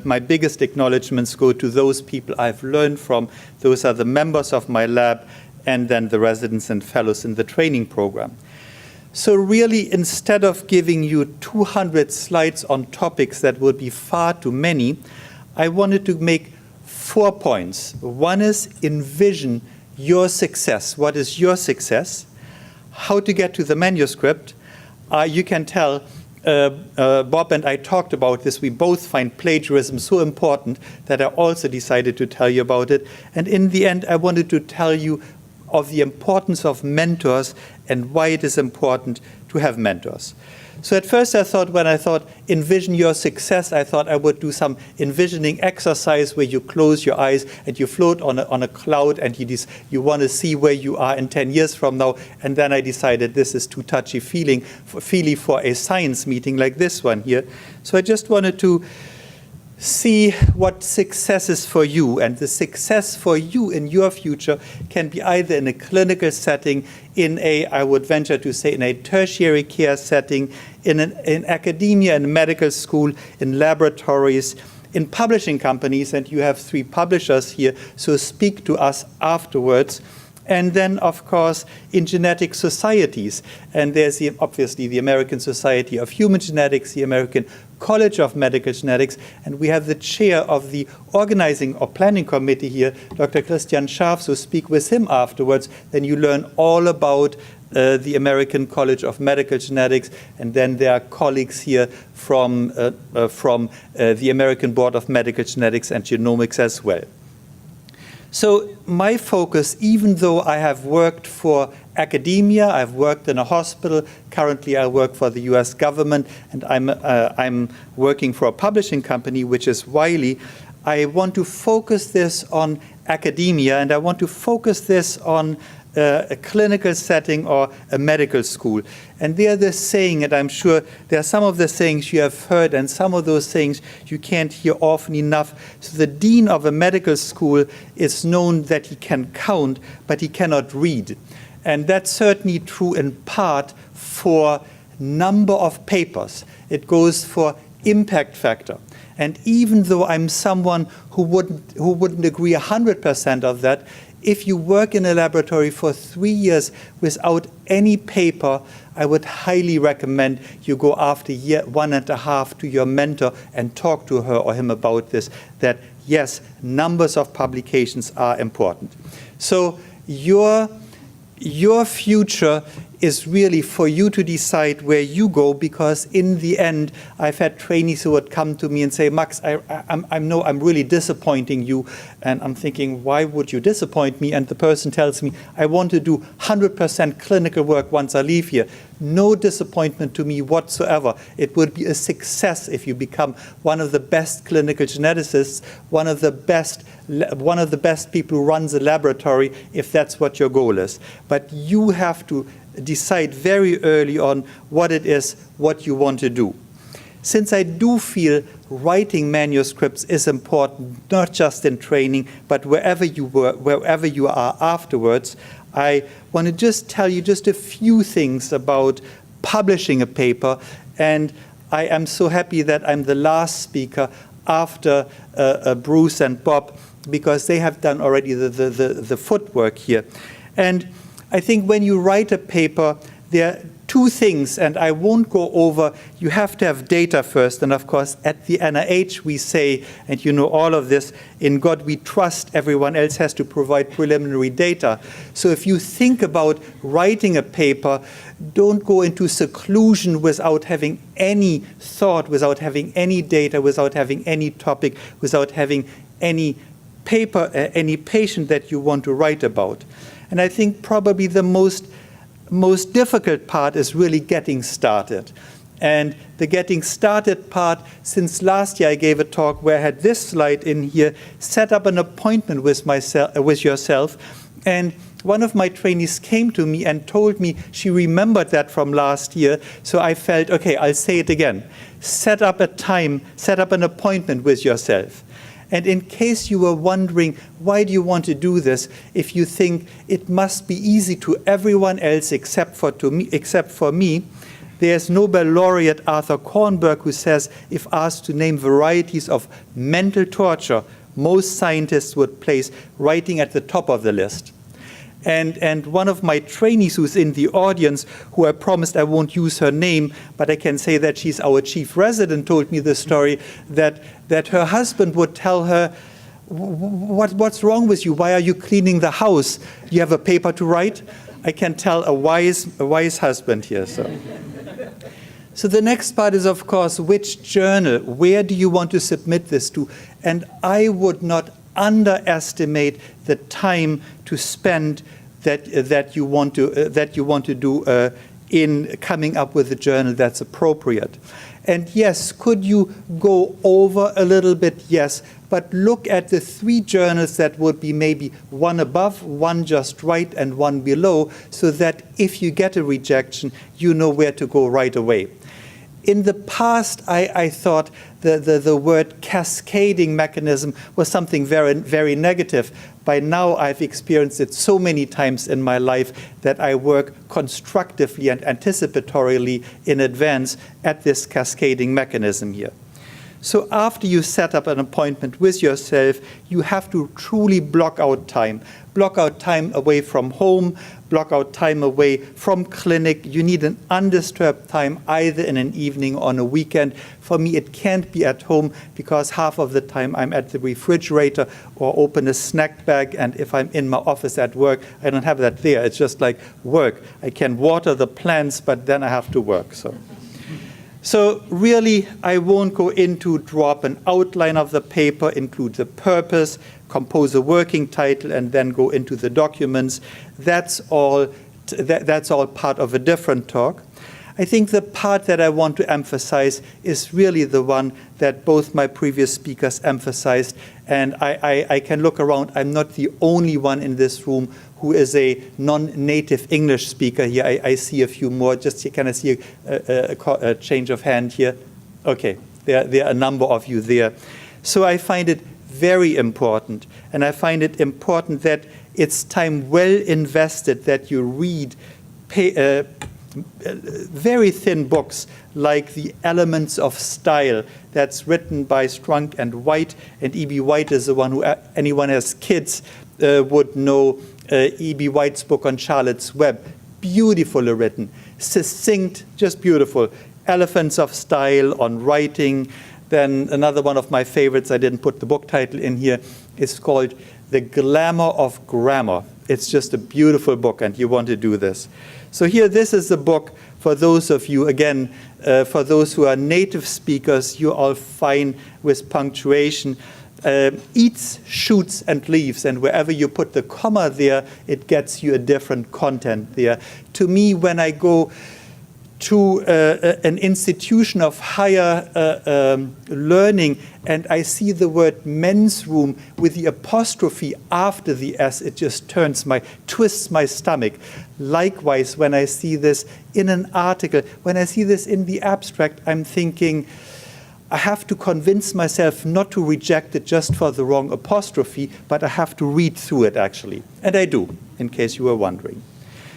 Speaker 4: my biggest acknowledgements go to those people I've learned from. Those are the members of my lab and then the residents and fellows in the training program. So really, instead of giving you 200 slides on topics that would be far too many, I wanted to make 4 points. One is envision your success. What is your success? How to get to the manuscript. You can tell Bob and I talked about this. We both find plagiarism so important that I also decided to tell you about it. And in the end, I wanted to tell you of the importance of mentors and why it is important to have mentors. So at first when I thought envision your success, I thought I would do some envisioning exercise where you close your eyes and you float on a cloud and you want to see where you are in 10 years from now. And then I decided this is too touchy-feely for a science meeting like this one here. So I just wanted to see what success is for you, and the success for you in your future can be either in a clinical setting, I would venture to say, in a tertiary care setting, in academia, in medical school, in laboratories, in publishing companies, and you have 3 publishers here, so speak to us afterwards. And then, of course, in genetic societies. And there's obviously the American Society of Human Genetics, the American College of Medical Genetics, and we have the chair of the organizing or planning committee here, Dr. Christian Scharf, so speak with him afterwards. Then you learn all about the American College of Medical Genetics, and then there are colleagues here from the American Board of Medical Genetics and Genomics as well. So my focus, even though I have worked for academia, I've worked in a hospital, currently I work for the US government, and I'm working for a publishing company, which is Wiley, I want to focus this on academia, and I want to focus this on a clinical setting or a medical school. And there the saying, and I'm sure there are some of the sayings you have heard, and some of those sayings you can't hear often enough. So the dean of a medical school is known that he can count, but he cannot read. And that's certainly true in part for number of papers. It goes for impact factor. And even though I'm someone who wouldn't agree 100% of that, if you work in a laboratory for 3 years without any paper, I would highly recommend you go after year 1.5 to your mentor and talk to her or him about this, that yes, numbers of publications are important. So your future is really for you to decide where you go, because in the end, I've had trainees who would come to me and say, Max, I know I'm really disappointing you. And I'm thinking, why would you disappoint me? And the person tells me, I want to do 100% clinical work once I leave here. No disappointment to me whatsoever. It would be a success if you become one of the best clinical geneticists, one of the best people who runs a laboratory, if that's what your goal is. But you have to decide very early on what it is, what you want to do. Since I do feel writing manuscripts is important, not just in training, but wherever you are afterwards, I want to just tell you just a few things about publishing a paper. And I am so happy that I'm the last speaker after Bruce and Bob, because they have done already the footwork here. And I think when you write a paper, there are
Speaker 5: two things, and I won't go over, you have to have data first, and of course at the NIH we say, and you know all of this, in God we trust, everyone else has to provide preliminary data. So if you think about writing a paper, don't go into seclusion without having any thought, without having any data, without having any topic, without having any paper, any patient that you want to write about. And I think probably the most difficult part is really getting started. And the getting started part, since last year I gave a talk where I had this slide in here, set up an appointment with yourself. And one of my trainees came to me and told me she remembered that from last year. So I felt, okay, I'll say it again. Set up a time, set up an appointment with yourself. And in case you were wondering, why do you want to do this, if you think it must be easy to everyone else except for me, there's Nobel laureate Arthur Kornberg who says, if asked to name varieties of mental torture, most scientists would place writing at the top of the list. And one of my trainees who's in the audience, who I promised I won't use her name, but I can say that she's our chief resident, told me the story that her husband would tell her, what's wrong with you? Why are you cleaning the house? You have a paper to write? I can tell a wise husband here. So the next part is, of course, which journal? Where do you want to submit this to? And I would not underestimate the time to spend that you want to do in coming up with a journal that's appropriate. And yes, could you go over a little bit? Yes, but look at the 3 journals that would be maybe one above, one just right, and one below, so that if you get a rejection, you know where to go right away. In the past, I thought the word cascading mechanism was something very, very negative. By now, I've experienced it so many times in my life that I work constructively and anticipatorily in advance at this cascading mechanism here. So after you set up an appointment with yourself, you have to truly block out time. Block out time away from home, block out time away from clinic. You need an undisturbed time either in an evening or on a weekend. For me, it can't be at home because half of the time I'm at the refrigerator or open a snack bag, and if I'm in my office at work, I don't have that there. It's just like work. I can water the plants, but then I have to work. So really, I won't go into drop an outline of the paper, include the purpose, compose a working title, and then go into the documents. That's all part of a different talk. I think the part that I want to emphasize is really the one that both my previous speakers emphasized, and I can look around. I'm not the only one in this room who is a non-native English speaker here. I see a few more. Just can I see a change of hand here? Okay, there are a number of you there. So I find it very important, and I find it important that it's time well invested that you read very thin books like The Elements of Style that's written by Strunk and White, and E.B. White is the one who anyone who has kids would know. E.B. White's book on Charlotte's Web, beautifully written, succinct, just beautiful. Elephants of Style on writing. Then another one of my favorites, I didn't put the book title in here, is called The Glamour of Grammar. It's just a beautiful book, and you want to do this. So here, this is the book for those of you, again, for those who are native speakers, you're all fine with punctuation. Eats, shoots, and leaves, and wherever you put the comma there, it gets you a different content there. To me, when I go to an institution of higher learning and I see the word men's room with the apostrophe after the S, it just twists my stomach. Likewise, when I see this in an article, when I see this in the abstract, I'm thinking, I have to convince myself not to reject it just for the wrong apostrophe, but I have to read through it, actually. And I do, in case you were wondering.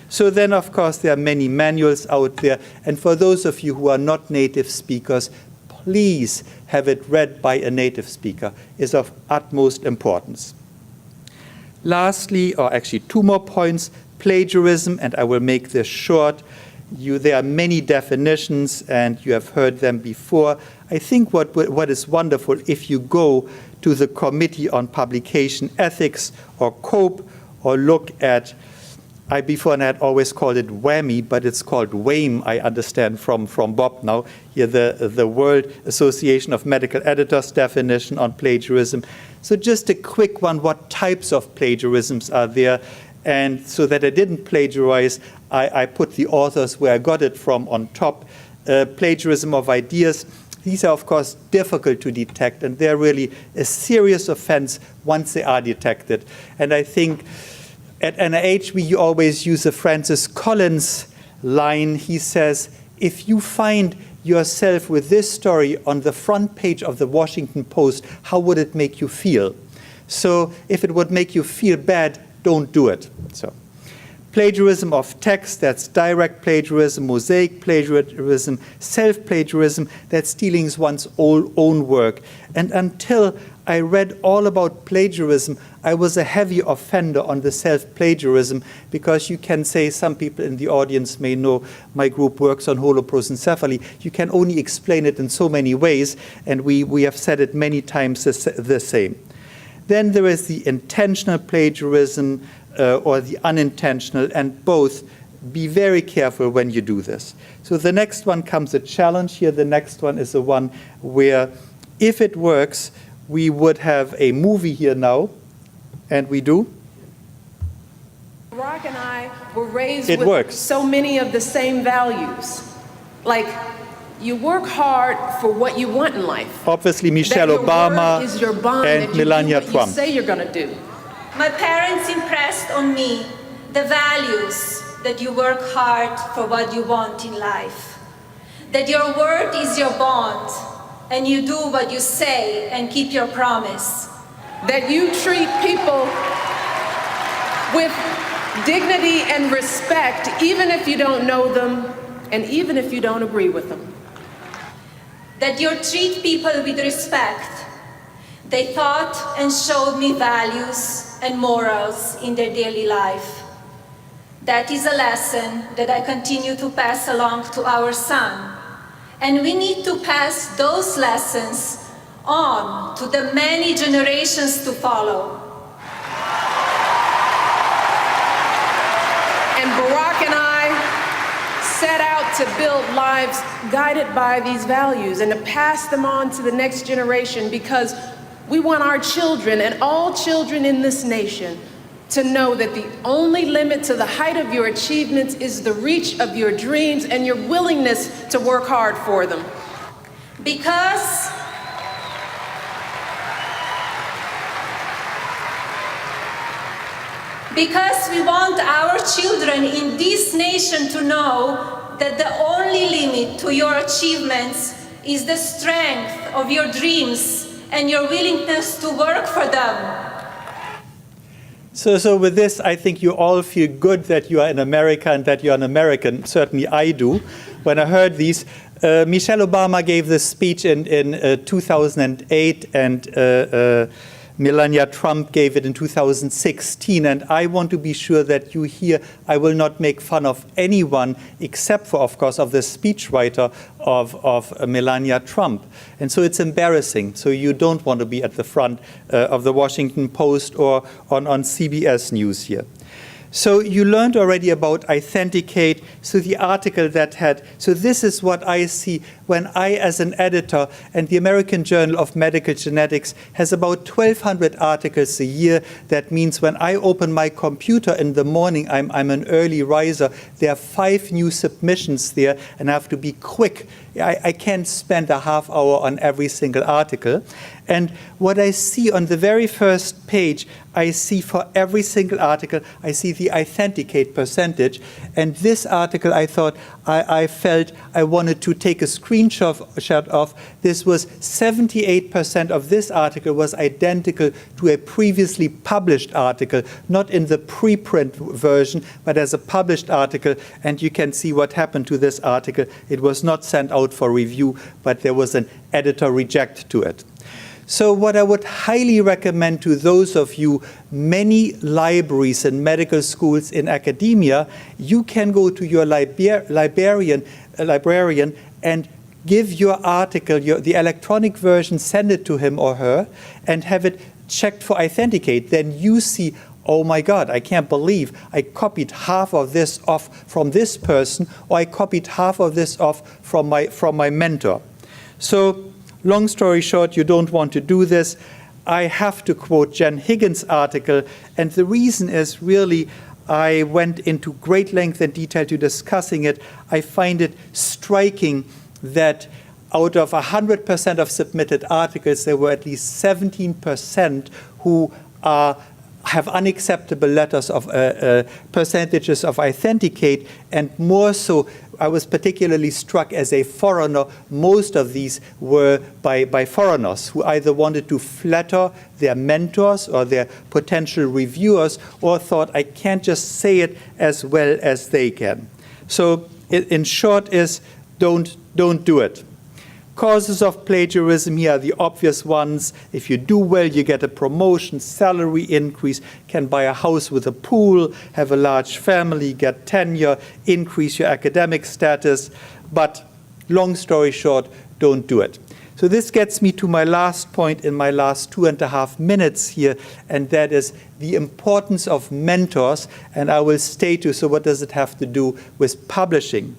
Speaker 5: So then, of course, there are many manuals out there. And for those of you who are not native speakers, please have it read by a native speaker. It's of utmost importance. Lastly, or actually 2 more points, plagiarism, and I will make this short. There are many definitions, and you have heard them before. I think what is wonderful, if you go to the Committee on Publication Ethics or COPE, or look at, I before had always called it WAMI, but it's called WAME, I understand from Bob now, here the World Association of Medical Editors definition on plagiarism. So just a quick one, what types of plagiarisms are there? And so that I didn't plagiarize, I put the authors where I got it from on top. Plagiarism of ideas. These are, of course, difficult to detect, and they're really a serious offense once they are detected. And I think at NIH, we always use a Francis Collins line. He says, if you find yourself with this story on the front page of the Washington Post, how would it make you feel? So if it would make you feel bad, don't do it. So, plagiarism of text, that's direct plagiarism, mosaic plagiarism, self-plagiarism, that's stealing one's own work. And until I read all about plagiarism, I was a heavy offender on the self-plagiarism, because you can say, some people in the audience may know my group works on holoprosencephaly. You can only explain it in so many ways, and we have said it many times the same. Then there is the intentional plagiarism or the unintentional, and both. Be very careful when you do this. So the next one comes a challenge here. The next one is the one where, if it works, we would have a movie here now, and we do.
Speaker 6: Barack and I were raised
Speaker 5: It
Speaker 6: with
Speaker 5: works.
Speaker 6: so many of the same values. Like, you work hard for what you want in life.
Speaker 5: Obviously, Michelle
Speaker 6: That your
Speaker 5: Obama
Speaker 6: word is your bond,
Speaker 5: and
Speaker 6: that you
Speaker 5: Melania
Speaker 6: do what
Speaker 5: Trump.
Speaker 6: you say you're going to do.
Speaker 7: My parents impressed on me the values that you work hard for what you want in life, that your word is your bond, and you do what you say and keep your promise.
Speaker 6: That you treat people with dignity and respect, even if you don't know them and even if you don't agree with them.
Speaker 7: That you treat people with respect. They taught and showed me values and morals in their daily life. That is a lesson that I continue to pass along to our son. And we need to pass those lessons on to the many generations to follow.
Speaker 6: And Barack and I set out to build lives guided by these values and to pass them on to the next generation, because we want our children and all children in this nation to know that the only limit to the height of your achievements is the reach of your dreams and your willingness to work hard for them.
Speaker 7: Because we want our children in this nation to know that the only limit to your achievements is the strength of your dreams and your willingness to work for them.
Speaker 5: So with this, I think you all feel good that you are in America and that you're an American. Certainly I do. When I heard these, Michelle Obama gave this speech in 2008, and Melania Trump gave it in 2016. And I want to be sure that you hear, I will not make fun of anyone except for, of course, of the speechwriter of Melania Trump. And so it's embarrassing. So you don't want to be at the front of the Washington Post or on CBS News here. So you learned already about authenticate, so the article that had, so this is what I see when I, as an editor, and the American Journal of Medical Genetics has about 1,200 articles a year. That means when I open my computer in the morning, I'm an early riser, there are 5 new submissions there, and I have to be quick. I can't spend a half hour on every single article. And what I see on the very first page, I see for every single article, I see the authenticate percentage. And this article, I thought, I felt I wanted to take a screenshot of. This was 78% of this article was identical to a previously published article, not in the preprint version, but as a published article. And you can see what happened to this article. It was not sent out for review, but there was an editor reject to it. So what I would highly recommend to those of you, many libraries and medical schools in academia, you can go to your librarian and give your article, the electronic version, send it to him or her, and have it checked for authenticate. Then you see, oh my God, I can't believe I copied half of this off from this person, or I copied half of this off from my mentor. So, long story short, you don't want to do this. I have to quote Jen Higgins' article, and the reason is really I went into great length and detail to discussing it. I find it striking that out of 100% of submitted articles, there were at least 17% who have unacceptable letters of percentages of authenticate, and more so, I was particularly struck as a foreigner, most of these were by foreigners who either wanted to flatter their mentors or their potential reviewers, or thought, I can't just say it as well as they can. So in short is, don't do it. Causes of plagiarism, here are the obvious ones. If you do well, you get a promotion, salary increase, can buy a house with a pool, have a large family, get tenure, increase your academic status. But long story short, don't do it. So this gets me to my last point in my last 2.5 minutes here, and that is the importance of mentors. And I will stay to, so what does it have to do with publishing?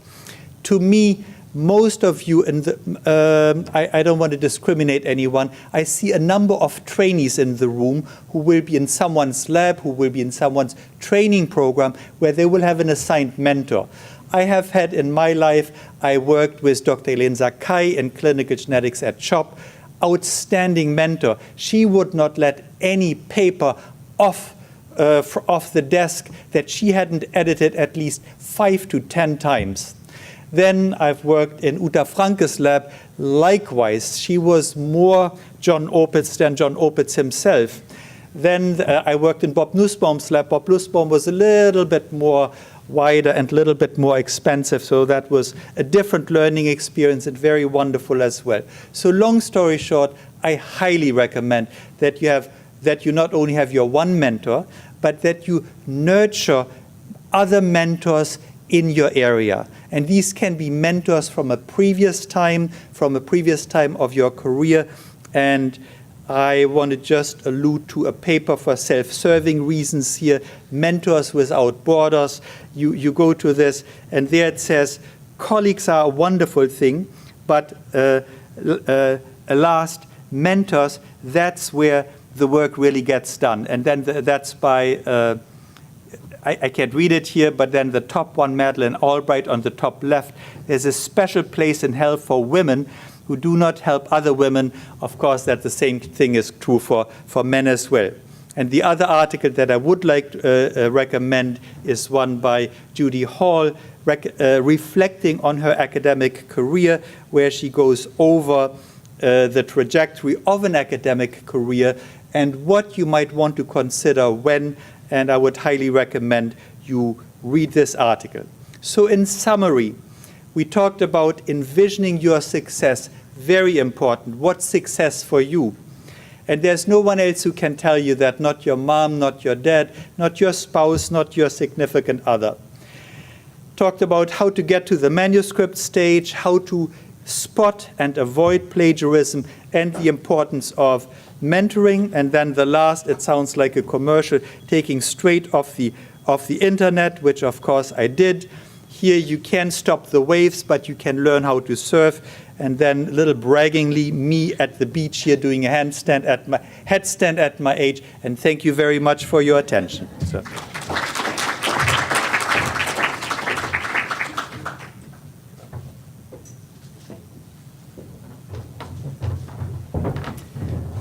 Speaker 5: To me, most of you, I don't want to discriminate anyone, I see a number of trainees in the room who will be in someone's lab, who will be in someone's training program, where they will have an assigned mentor. I have had in my life, I worked with Dr. Elaine Sakai in clinical genetics at CHOP, outstanding mentor. She would not let any paper off the desk that she hadn't edited at least 5 to 10 times. Then I've worked in Uta Franke's lab. Likewise, she was more John Opitz than John Opitz himself. Then I worked in Bob Nussbaum's lab. Bob Nussbaum was a little bit more wider and a little bit more expensive, so that was a different learning experience and very wonderful as well. So long story short, I highly recommend that you not only have your one mentor, but that you nurture other mentors in your area. And these can be mentors from a previous time of your career. And I want to just allude to a paper for self-serving reasons here, Mentors Without Borders. You go to this, and there it says, colleagues are a wonderful thing, but last, mentors, that's where the work really gets done. And then that's by I can't read it here, but then the top one, Madeleine Albright on the top left, there's a special place in hell for women who do not help other women. Of course, that the same thing is true for men as well. And the other article that I would like to recommend is one by Judy Hall, reflecting on her academic career, where she goes over the trajectory of an academic career and what you might want to consider when. And I would highly recommend you read this article. So in summary, we talked about envisioning your success, very important. What's success for you? And there's no one else who can tell you that, not your mom, not your dad, not your spouse, not your significant other. Talked about how to get to the manuscript stage, how to spot and avoid plagiarism, and the importance of mentoring. And then the last, it sounds like a commercial, taking straight off the internet, which of course I did. Here you can stop the waves, but you can learn how to surf. And then a little braggingly, me at the beach here doing a headstand at my age. And thank you very much for your attention. So.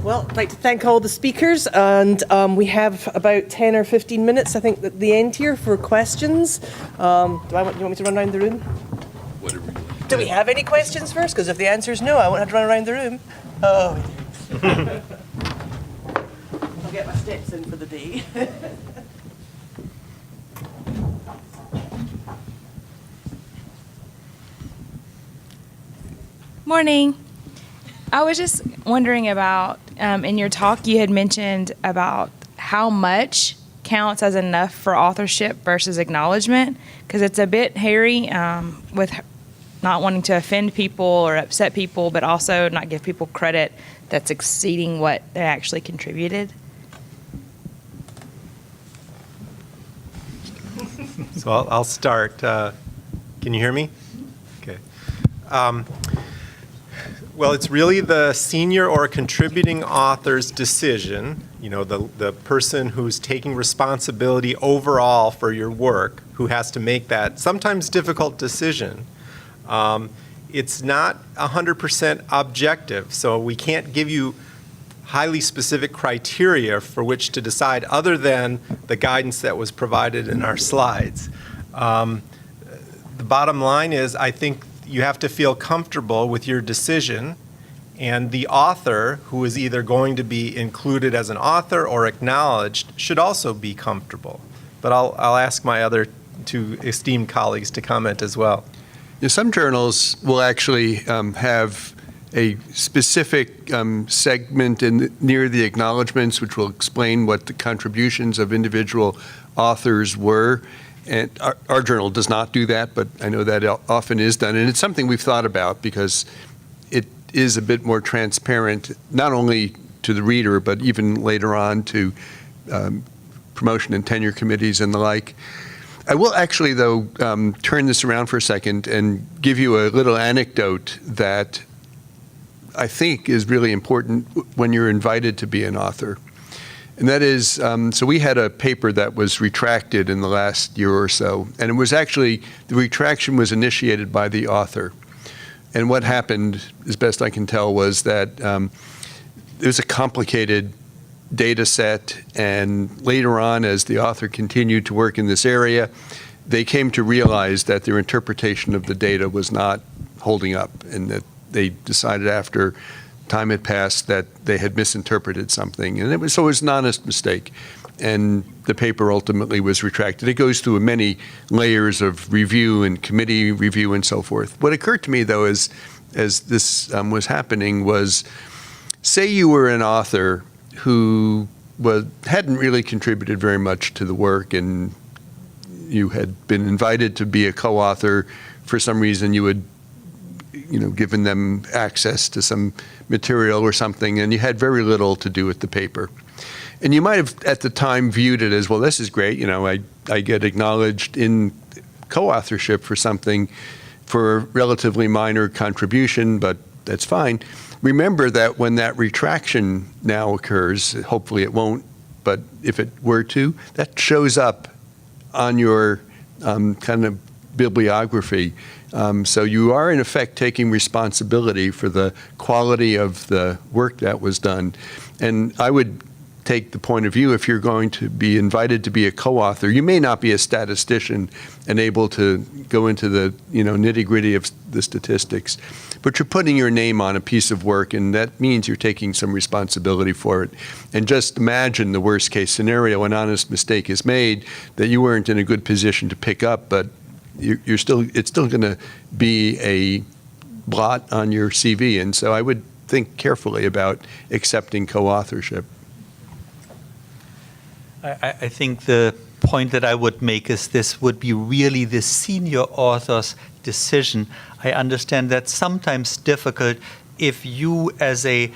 Speaker 1: Well, I'd like to thank all the speakers, and we have about 10 or 15 minutes, I think, at the end here for questions. Do you want me to run around the room?
Speaker 2: Whatever.
Speaker 1: Do we have any questions first? Because if the answer is no, I won't have to run around the room. Oh, I'll get my steps in for the day.
Speaker 8: Morning. I was just wondering about in your talk, you had mentioned about how much counts as enough for authorship versus acknowledgement, because it's a bit hairy with not wanting to offend people or upset people, but also not give people credit that's exceeding what they actually contributed.
Speaker 3: So I'll start. Can you hear me? Okay. Well, it's really the senior or contributing author's decision, the person who's taking responsibility overall for your work, who has to make that sometimes difficult decision. It's not 100% objective, so we can't give you highly specific criteria for which to decide other than the guidance that was provided in our slides. The bottom line is, I think you have to feel comfortable with your decision, and the author, who is either going to be included as an author or acknowledged, should also be comfortable. But I'll ask my other two esteemed colleagues to comment as well.
Speaker 2: Yeah, some journals will actually have a specific segment near the acknowledgments, which will explain what the contributions of individual authors were. And our journal does not do that, but I know that often is done. And it's something we've thought about because it is a bit more transparent, not only to the reader, but even later on to promotion and tenure committees and the like. I will actually, though, turn this around for a second and give you a little anecdote that I think is really important when you're invited to be an author. And that is, so we had a paper that was retracted in the last year or so, and it was actually, the retraction was initiated by the author. And what happened, as best I can tell, was that it was a complicated data set, and later on, as the author continued to work in this area, they came to realize that their interpretation of the data was not holding up, and that they decided after time had passed that they had misinterpreted something. And it was an honest mistake. And the paper ultimately was retracted. It goes through many layers of review and committee review and so forth. What occurred to me, though, as this was happening was, say you were an author who hadn't really contributed very much to the work, and you had been invited to be a co-author. For some reason, you had given them access to some material or something, and you had very little to do with the paper. And you might have at the time viewed it as, well, this is great, I get acknowledged in co-authorship for something for a relatively minor contribution, but that's fine. Remember that when that retraction now occurs, hopefully it won't, but if it were to, that shows up on your kind of bibliography. So you are, in effect, taking responsibility for the quality of the work that was done. And I would take the point of view, if you're going to be invited to be a co-author, you may not be a statistician and able to go into the nitty-gritty of the statistics, but you're putting your name on a piece of work, and that means you're taking some responsibility for it. And just imagine the worst-case scenario: an honest mistake is made that you weren't in a good position to pick up, but it's still going to be a blot on your CV. And so I would think carefully about accepting co-authorship.
Speaker 5: I think the point that I would make is this would be really the senior author's decision. I understand that's sometimes difficult if you, as a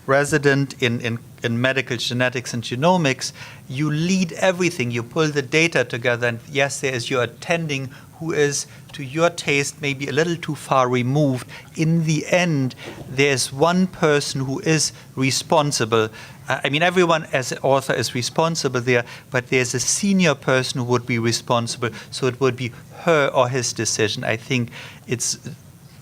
Speaker 5: resident in medical genetics and genomics, you lead everything, you pull the data together, and yes, there is your attending who is, to your taste, maybe a little too far removed. In the end, there's one person who is responsible. I mean, everyone as an author is responsible there, but there's a senior person who would be responsible, so it would be her or his decision. I think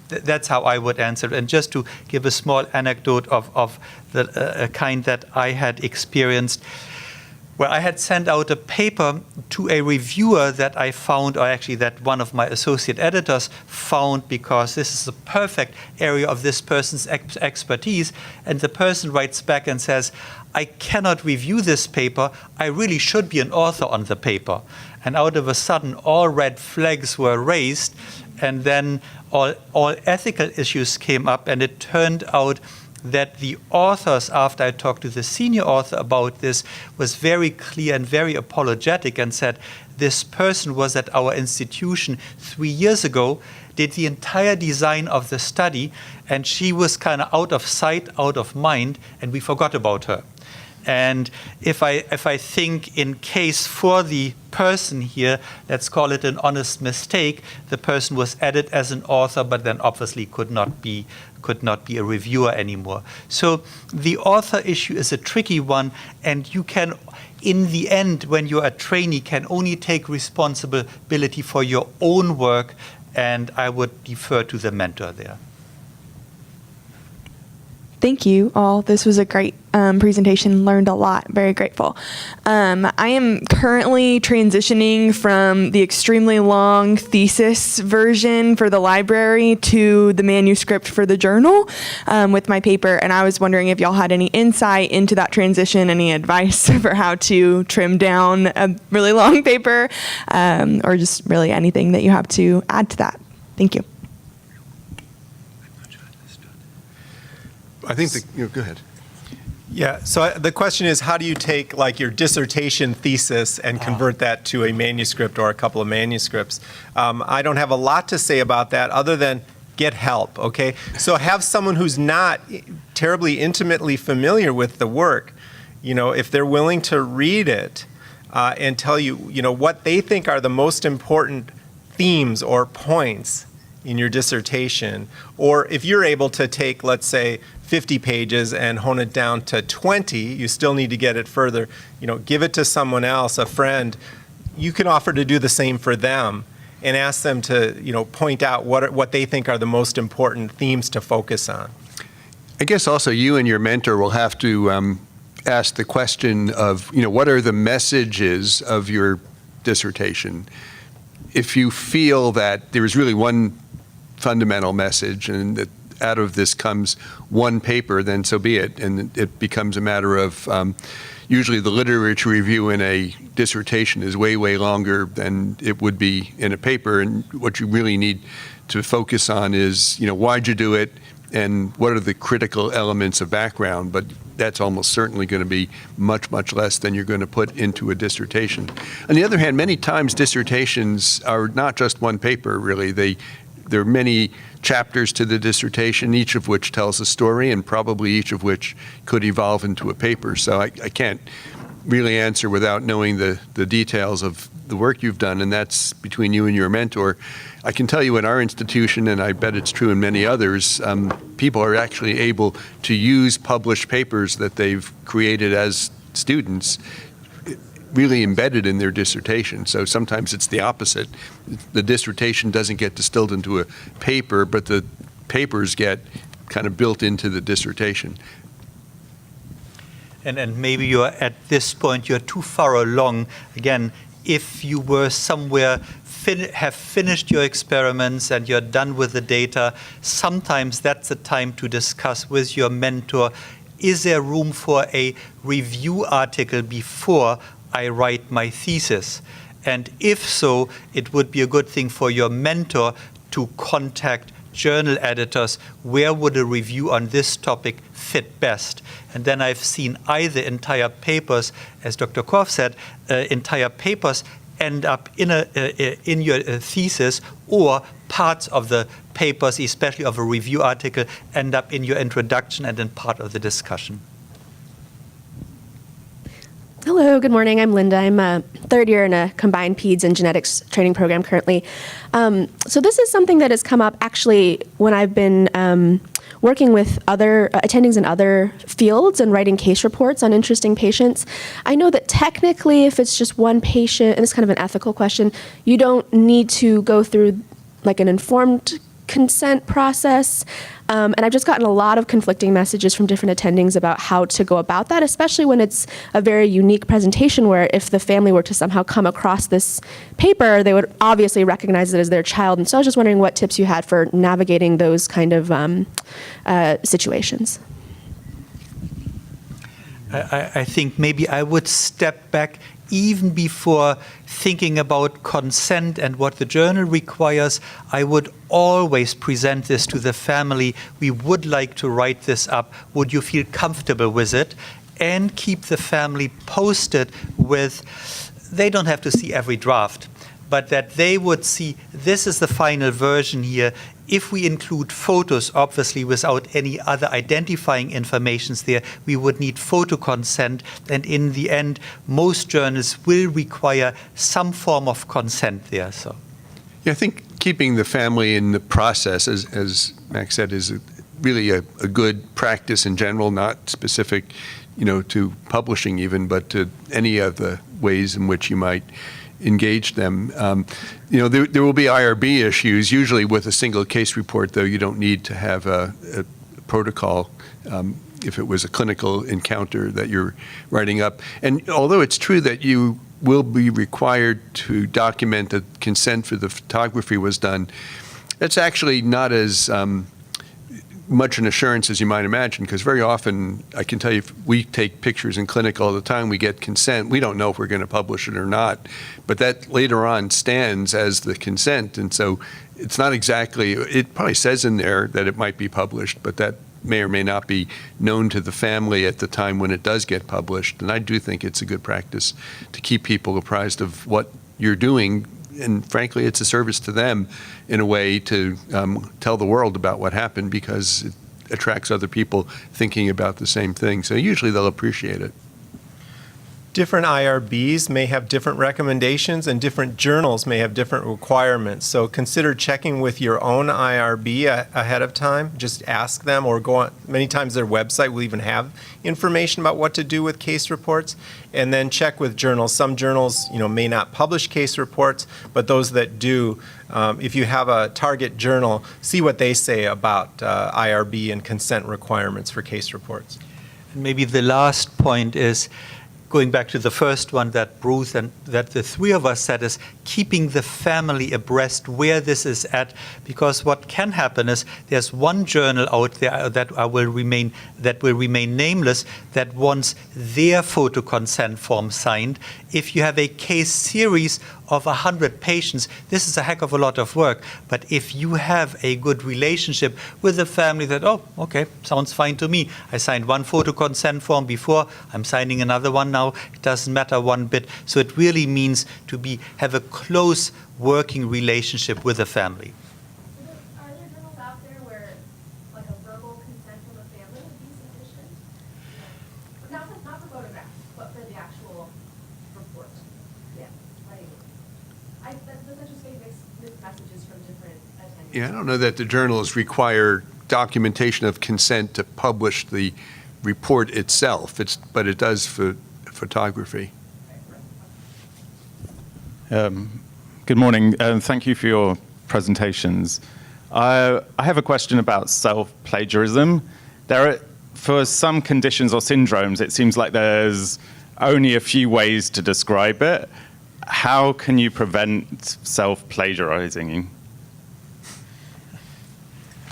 Speaker 5: that's how I would answer it. And just to give a small anecdote of the kind that I had experienced, where I had sent out a paper to a reviewer that I found, or actually that one of my associate editors found, because this is the perfect area of this person's expertise. And the person writes back and says, I cannot review this paper. I really should be an author on the paper. And out of a sudden, all red flags were raised, and then all ethical issues came up, and it turned out that the authors, after I talked to the senior author about this, was very clear and very apologetic and said, this person was at our institution 3 years ago, did the entire design of the study, and she was kind of out of sight, out of mind, and we forgot about her. And if I think in case for the person here, let's call it an honest mistake, the person was added as an author, but then obviously could not be a reviewer anymore. So the author issue is a tricky one, and you can, in the end, when you're a trainee, can only take responsibility for your own work, and I would defer to the mentor there.
Speaker 9: Thank you all. This was a great presentation. Learned a lot. Very grateful. I am currently transitioning from the extremely long thesis version for the library to the manuscript for the journal with my paper, and I was wondering if y'all had any insight into that transition, any advice for how to trim down a really long paper, or just really anything that you have to add to that. Thank you.
Speaker 2: I think go ahead.
Speaker 3: Yeah, so the question is, how do you take like your dissertation thesis and convert that to a manuscript or a couple of manuscripts? I don't have a lot to say about that other than get help, okay? So have someone who's not terribly intimately familiar with the work, if they're willing to read it and tell you, what they think are the most important themes or points in your dissertation, or if you're able to take, let's say, 50 pages and hone it down to 20, you still need to get it further, give it to someone else, a friend. You can offer to do the same for them and ask them to, point out what they think are the most important themes to focus on.
Speaker 2: I guess also you and your mentor will have to ask the question of, what are the messages of your dissertation? If you feel that there is really one fundamental message and that out of this comes one paper, then so be it. And it becomes a matter of, usually the literature review in a dissertation is way, way longer than it would be in a paper. And what you really need to focus on is, why'd you do it and what are the critical elements of background? But that's almost certainly going to be much, much less than you're going to put into a dissertation. On the other hand, many times dissertations are not just one paper, really. There are many chapters to the dissertation, each of which tells a story, and probably each of which could evolve into a paper. So I can't really answer without knowing the details of the work you've done, and that's between you and your mentor. I can tell you in our institution, and I bet it's true in many others, people are actually able to use published papers that they've created as students really embedded in their dissertation. So sometimes it's the opposite. The dissertation doesn't get distilled into a paper, but the papers get kind of built into the dissertation.
Speaker 5: And maybe you're at this point, you're too far along. Again, if you were somewhere, have finished your experiments and you're done with the data, sometimes that's the time to discuss with your mentor, is there room for a review article before I write my thesis? And if so, it would be a good thing for your mentor to contact journal editors. Where would a review on this topic fit best? And then I've seen either entire papers, as Dr. Korf said, entire papers end up in your thesis, or parts of the papers, especially of a review article, end up in your introduction and in part of the discussion.
Speaker 10: Hello, good morning. I'm Linda. I'm a third year in a combined peds and genetics training program currently. So this is something that has come up actually when I've been working with other attendings in other fields and writing case reports on interesting patients. I know that technically if it's just one patient, and it's kind of an ethical question, you don't need to go through like an informed consent process. And I've just gotten a lot of conflicting messages from different attendings about how to go about that, especially when it's a very unique presentation where if the family were to somehow come across this paper, they would obviously recognize it as their child. And so I was just wondering what tips you had for navigating those kind of situations.
Speaker 5: I think maybe I would step back. even before thinking about consent and what the journal requires, I would always present this to the family. We would like to write this up. Would you feel comfortable with it? And keep the family posted with, they don't have to see every draft, but that they would see this is the final version here. If we include photos, obviously without any other identifying informations there, we would need photo consent. And in the end, most journals will require some form of consent there. So,
Speaker 2: Yeah, I think keeping the family in the process, as Max said, is really a good practice in general, not specific, to publishing even, but to any of the ways in which you might engage them. There will be IRB issues. Usually with a single case report, though, you don't need to have a protocol if it was a clinical encounter that you're writing up. And although it's true that you will be required to document that consent for the photography was done, that's actually not as much an assurance as you might imagine, because very often, I can tell you, if we take pictures in clinic all the time, we get consent. We don't know if we're going to publish it or not, but that later on stands as the consent. And so it's not exactly, it probably says in there that it might be published, but that may or may not be known to the family at the time when it does get published. And I do think it's a good practice to keep people apprised of what you're doing. And frankly, it's a service to them in a way to tell the world about what happened, because it attracts other people thinking about the same thing. So usually they'll appreciate it.
Speaker 3: Different IRBs may have different recommendations, and different journals may have different requirements. So consider checking with your own IRB ahead of time. Just ask them, or go on. Many times their website will even have information about what to do with case reports. And then check with journals. Some journals, may not publish case reports, but those that do, if you have a target journal, see what they say about IRB and consent requirements for case reports.
Speaker 5: and maybe the last point is, going back to the first one that Bruce and that the three of us said, is keeping the family abreast where this is at, because what can happen is there's one journal out there that will remain nameless that wants their photo consent form signed. If you have a case series of 100 patients, this is a heck of a lot of work. But if you have a good relationship with the family that, oh, okay, sounds fine to me. I signed one photo consent form before, I'm signing another one now. It doesn't matter one bit. So it really means to have a close working relationship with the family.
Speaker 10: Are there journals out there where like a verbal consent from a family would be sufficient? Not for photographs, but for the actual report. Yeah. That just maybe mixed messages from different attendees.
Speaker 2: Yeah, I don't know that the journals require documentation of consent to publish the report itself, but it does for photography.
Speaker 11: Good morning, and thank you for your presentations. I have a question about self-plagiarism. For some conditions or syndromes, it seems like there's only a few ways to describe it. How can you prevent self-plagiarizing?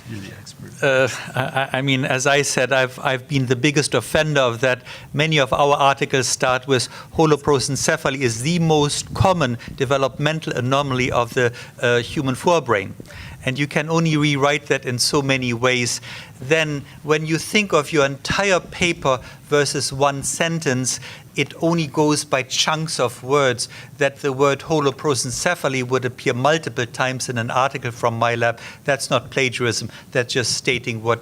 Speaker 2: You're the expert.
Speaker 5: I mean, as I said, I've been the biggest offender of that. Many of our articles start with holoprosencephaly is the most common developmental anomaly of the human forebrain. And you can only rewrite that in so many ways. Then when you think of your entire paper versus one sentence, it only goes by chunks of words, that the word holoprosencephaly would appear multiple times in an article from my lab. That's not plagiarism. That's just stating what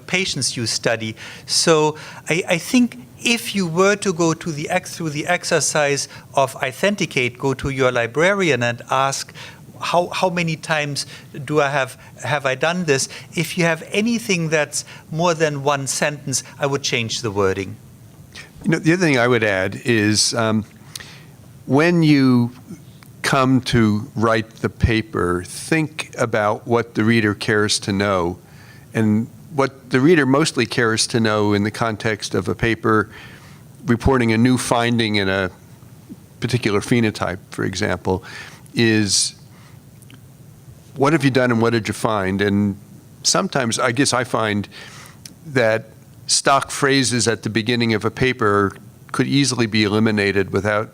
Speaker 5: patients you study. So I think if you were to go through the exercise of authenticate, go to your librarian and ask, how many times have I done this? If you have anything that's more than one sentence, I would change the wording.
Speaker 2: The other thing I would add is when you come to write the paper, think about what the reader cares to know. And what the reader mostly cares to know in the context of a paper reporting a new finding in a particular phenotype, for example, is what have you done and what did you find? And sometimes I find that stock phrases at the beginning of a paper could easily be eliminated without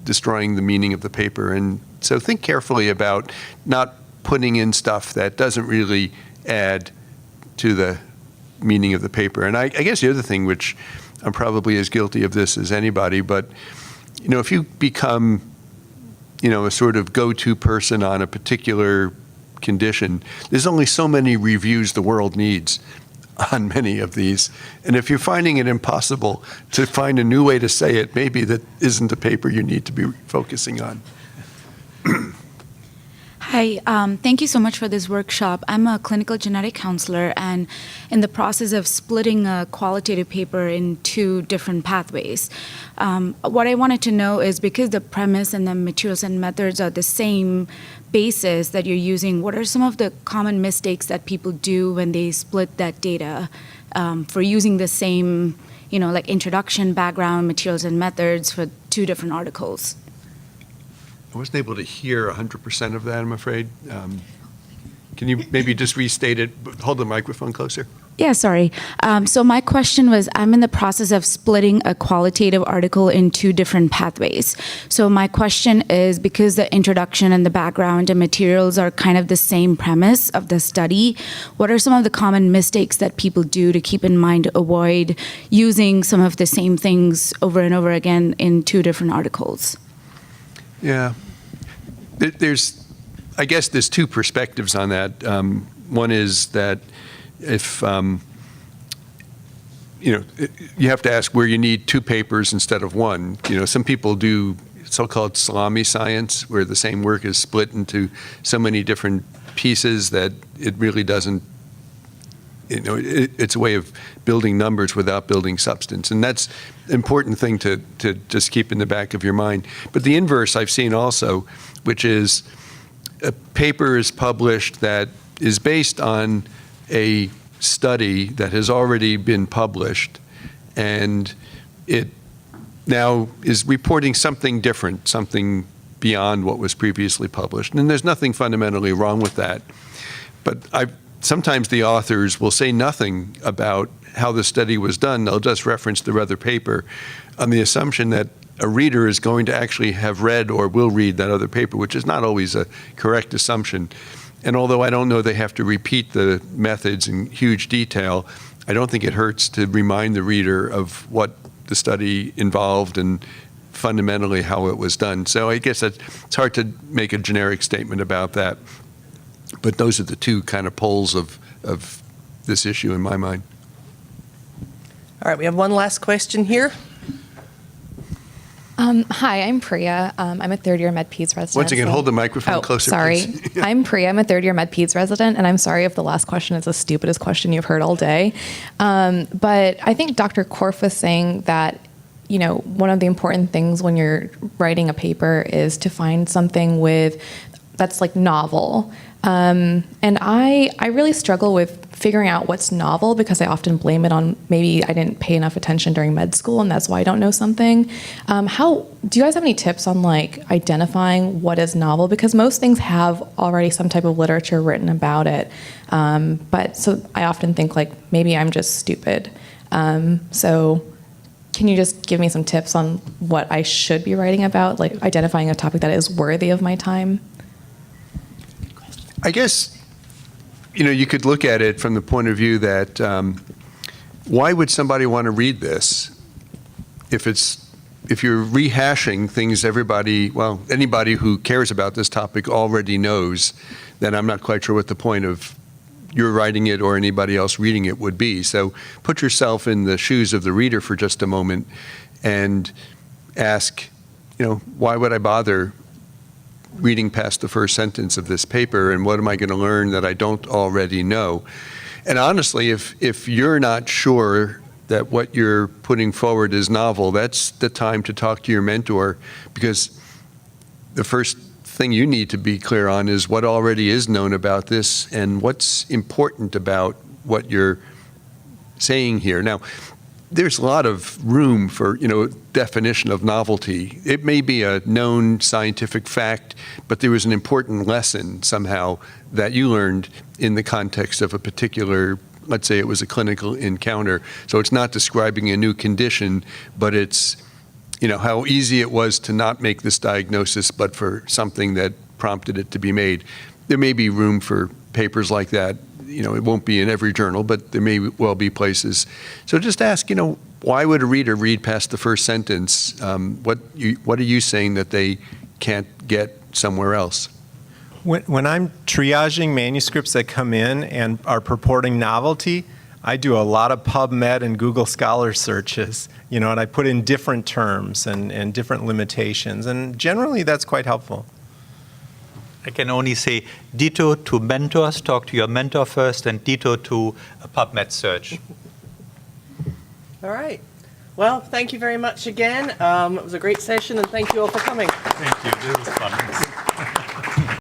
Speaker 2: destroying the meaning of the paper. And so think carefully about not putting in stuff that doesn't really add to the meaning of the paper. And I guess the other thing, which I'm probably as guilty of this as anybody, but if you become a sort of go-to person on a particular condition, there's only so many reviews the world needs on many of these. And if you're finding it impossible to find a new way to say it, maybe that isn't a paper you need to be focusing on.
Speaker 12: Hi, thank you so much for this workshop. I'm a clinical genetic counselor and in the process of splitting a qualitative paper in 2 different pathways. What I wanted to know is, because the premise and the materials and methods are the same basis that you're using, what are some of the common mistakes that people do when they split that data for using the same, like introduction, background, materials and methods for 2 different articles?
Speaker 2: I wasn't able to hear 100% of that, I'm afraid. Can you maybe just restate it? Hold the microphone closer.
Speaker 12: Yeah, sorry. So my question was, I'm in the process of splitting a qualitative article in 2 different pathways. So my question is, because the introduction and the background and materials are kind of the same premise of the study, what are some of the common mistakes that people do to keep in mind to avoid using some of the same things over and over again in 2 different articles?
Speaker 2: Yeah. I guess there's 2 perspectives on that. One is that if, you have to ask where you need 2 papers instead of 1. Some people do so-called salami science, where the same work is split into so many different pieces that it really doesn't, it's a way of building numbers without building substance. And that's an important thing to just keep in the back of your mind. But the inverse I've seen also, which is a paper is published that is based on a study that has already been published, and it now is reporting something different, something beyond what was previously published. And there's nothing fundamentally wrong with that. But sometimes the authors will say nothing about how the study was done. They'll just reference the other paper on the assumption that a reader is going to actually have read or will read that other paper, which is not always a correct assumption. And although I don't know they have to repeat the methods in huge detail, I don't think it hurts to remind the reader of what the study involved and fundamentally how it was done. So I guess it's hard to make a generic statement about that. But those are the 2 kind of poles of this issue in my mind.
Speaker 1: All right, we have one last question here.
Speaker 13: Hi, I'm Priya. I'm a 3rd-year Med-Peds resident.
Speaker 2: Once again, hold the microphone closer,
Speaker 13: sorry.
Speaker 2: please.
Speaker 13: I'm Priya. I'm a 3rd-year Med-Peds resident, and I'm sorry if the last question is the stupidest question you've heard all day. But I think Dr. Korf was saying that, one of the important things when you're writing a paper is to find something that's like novel. And I really struggle with figuring out what's novel, because I often blame it on maybe I didn't pay enough attention during med school and that's why I don't know something. Do you guys have any tips on identifying what is novel? Because most things have already some type of literature written about it. But so I often think maybe I'm just stupid. So can you just give me some tips on what I should be writing about, identifying a topic that is worthy of my time?
Speaker 2: I guess, you could look at it from the point of view that why would somebody want to read this if you're rehashing things anybody who cares about this topic already knows, then I'm not quite sure what the point of your writing it or anybody else reading it would be. So put yourself in the shoes of the reader for just a moment and ask, why would I bother reading past the first sentence of this paper, and what am I going to learn that I don't already know? And honestly, if you're not sure that what you're putting forward is novel, that's the time to talk to your mentor, because the first thing you need to be clear on is what already is known about this and what's important about what you're saying here. Now, there's a lot of room for, definition of novelty. It may be a known scientific fact, but there was an important lesson somehow that you learned in the context of a particular, let's say it was a clinical encounter. So it's not describing a new condition, but it's how easy it was to not make this diagnosis, but for something that prompted it to be made. There may be room for papers like that. It won't be in every journal, but there may well be places. So just ask, why would a reader read past the first sentence? What are you saying that they can't get somewhere else?
Speaker 3: When I'm triaging manuscripts that come in and are purporting novelty, I do a lot of PubMed and Google Scholar searches, and I put in different terms and different limitations, and generally that's quite helpful.
Speaker 5: I can only say ditto to mentors, talk to your mentor first, and ditto to a PubMed search.
Speaker 1: All right. Well, thank you very much again. It was a great session, and thank you all for coming.
Speaker 11: Thank you. This was fun.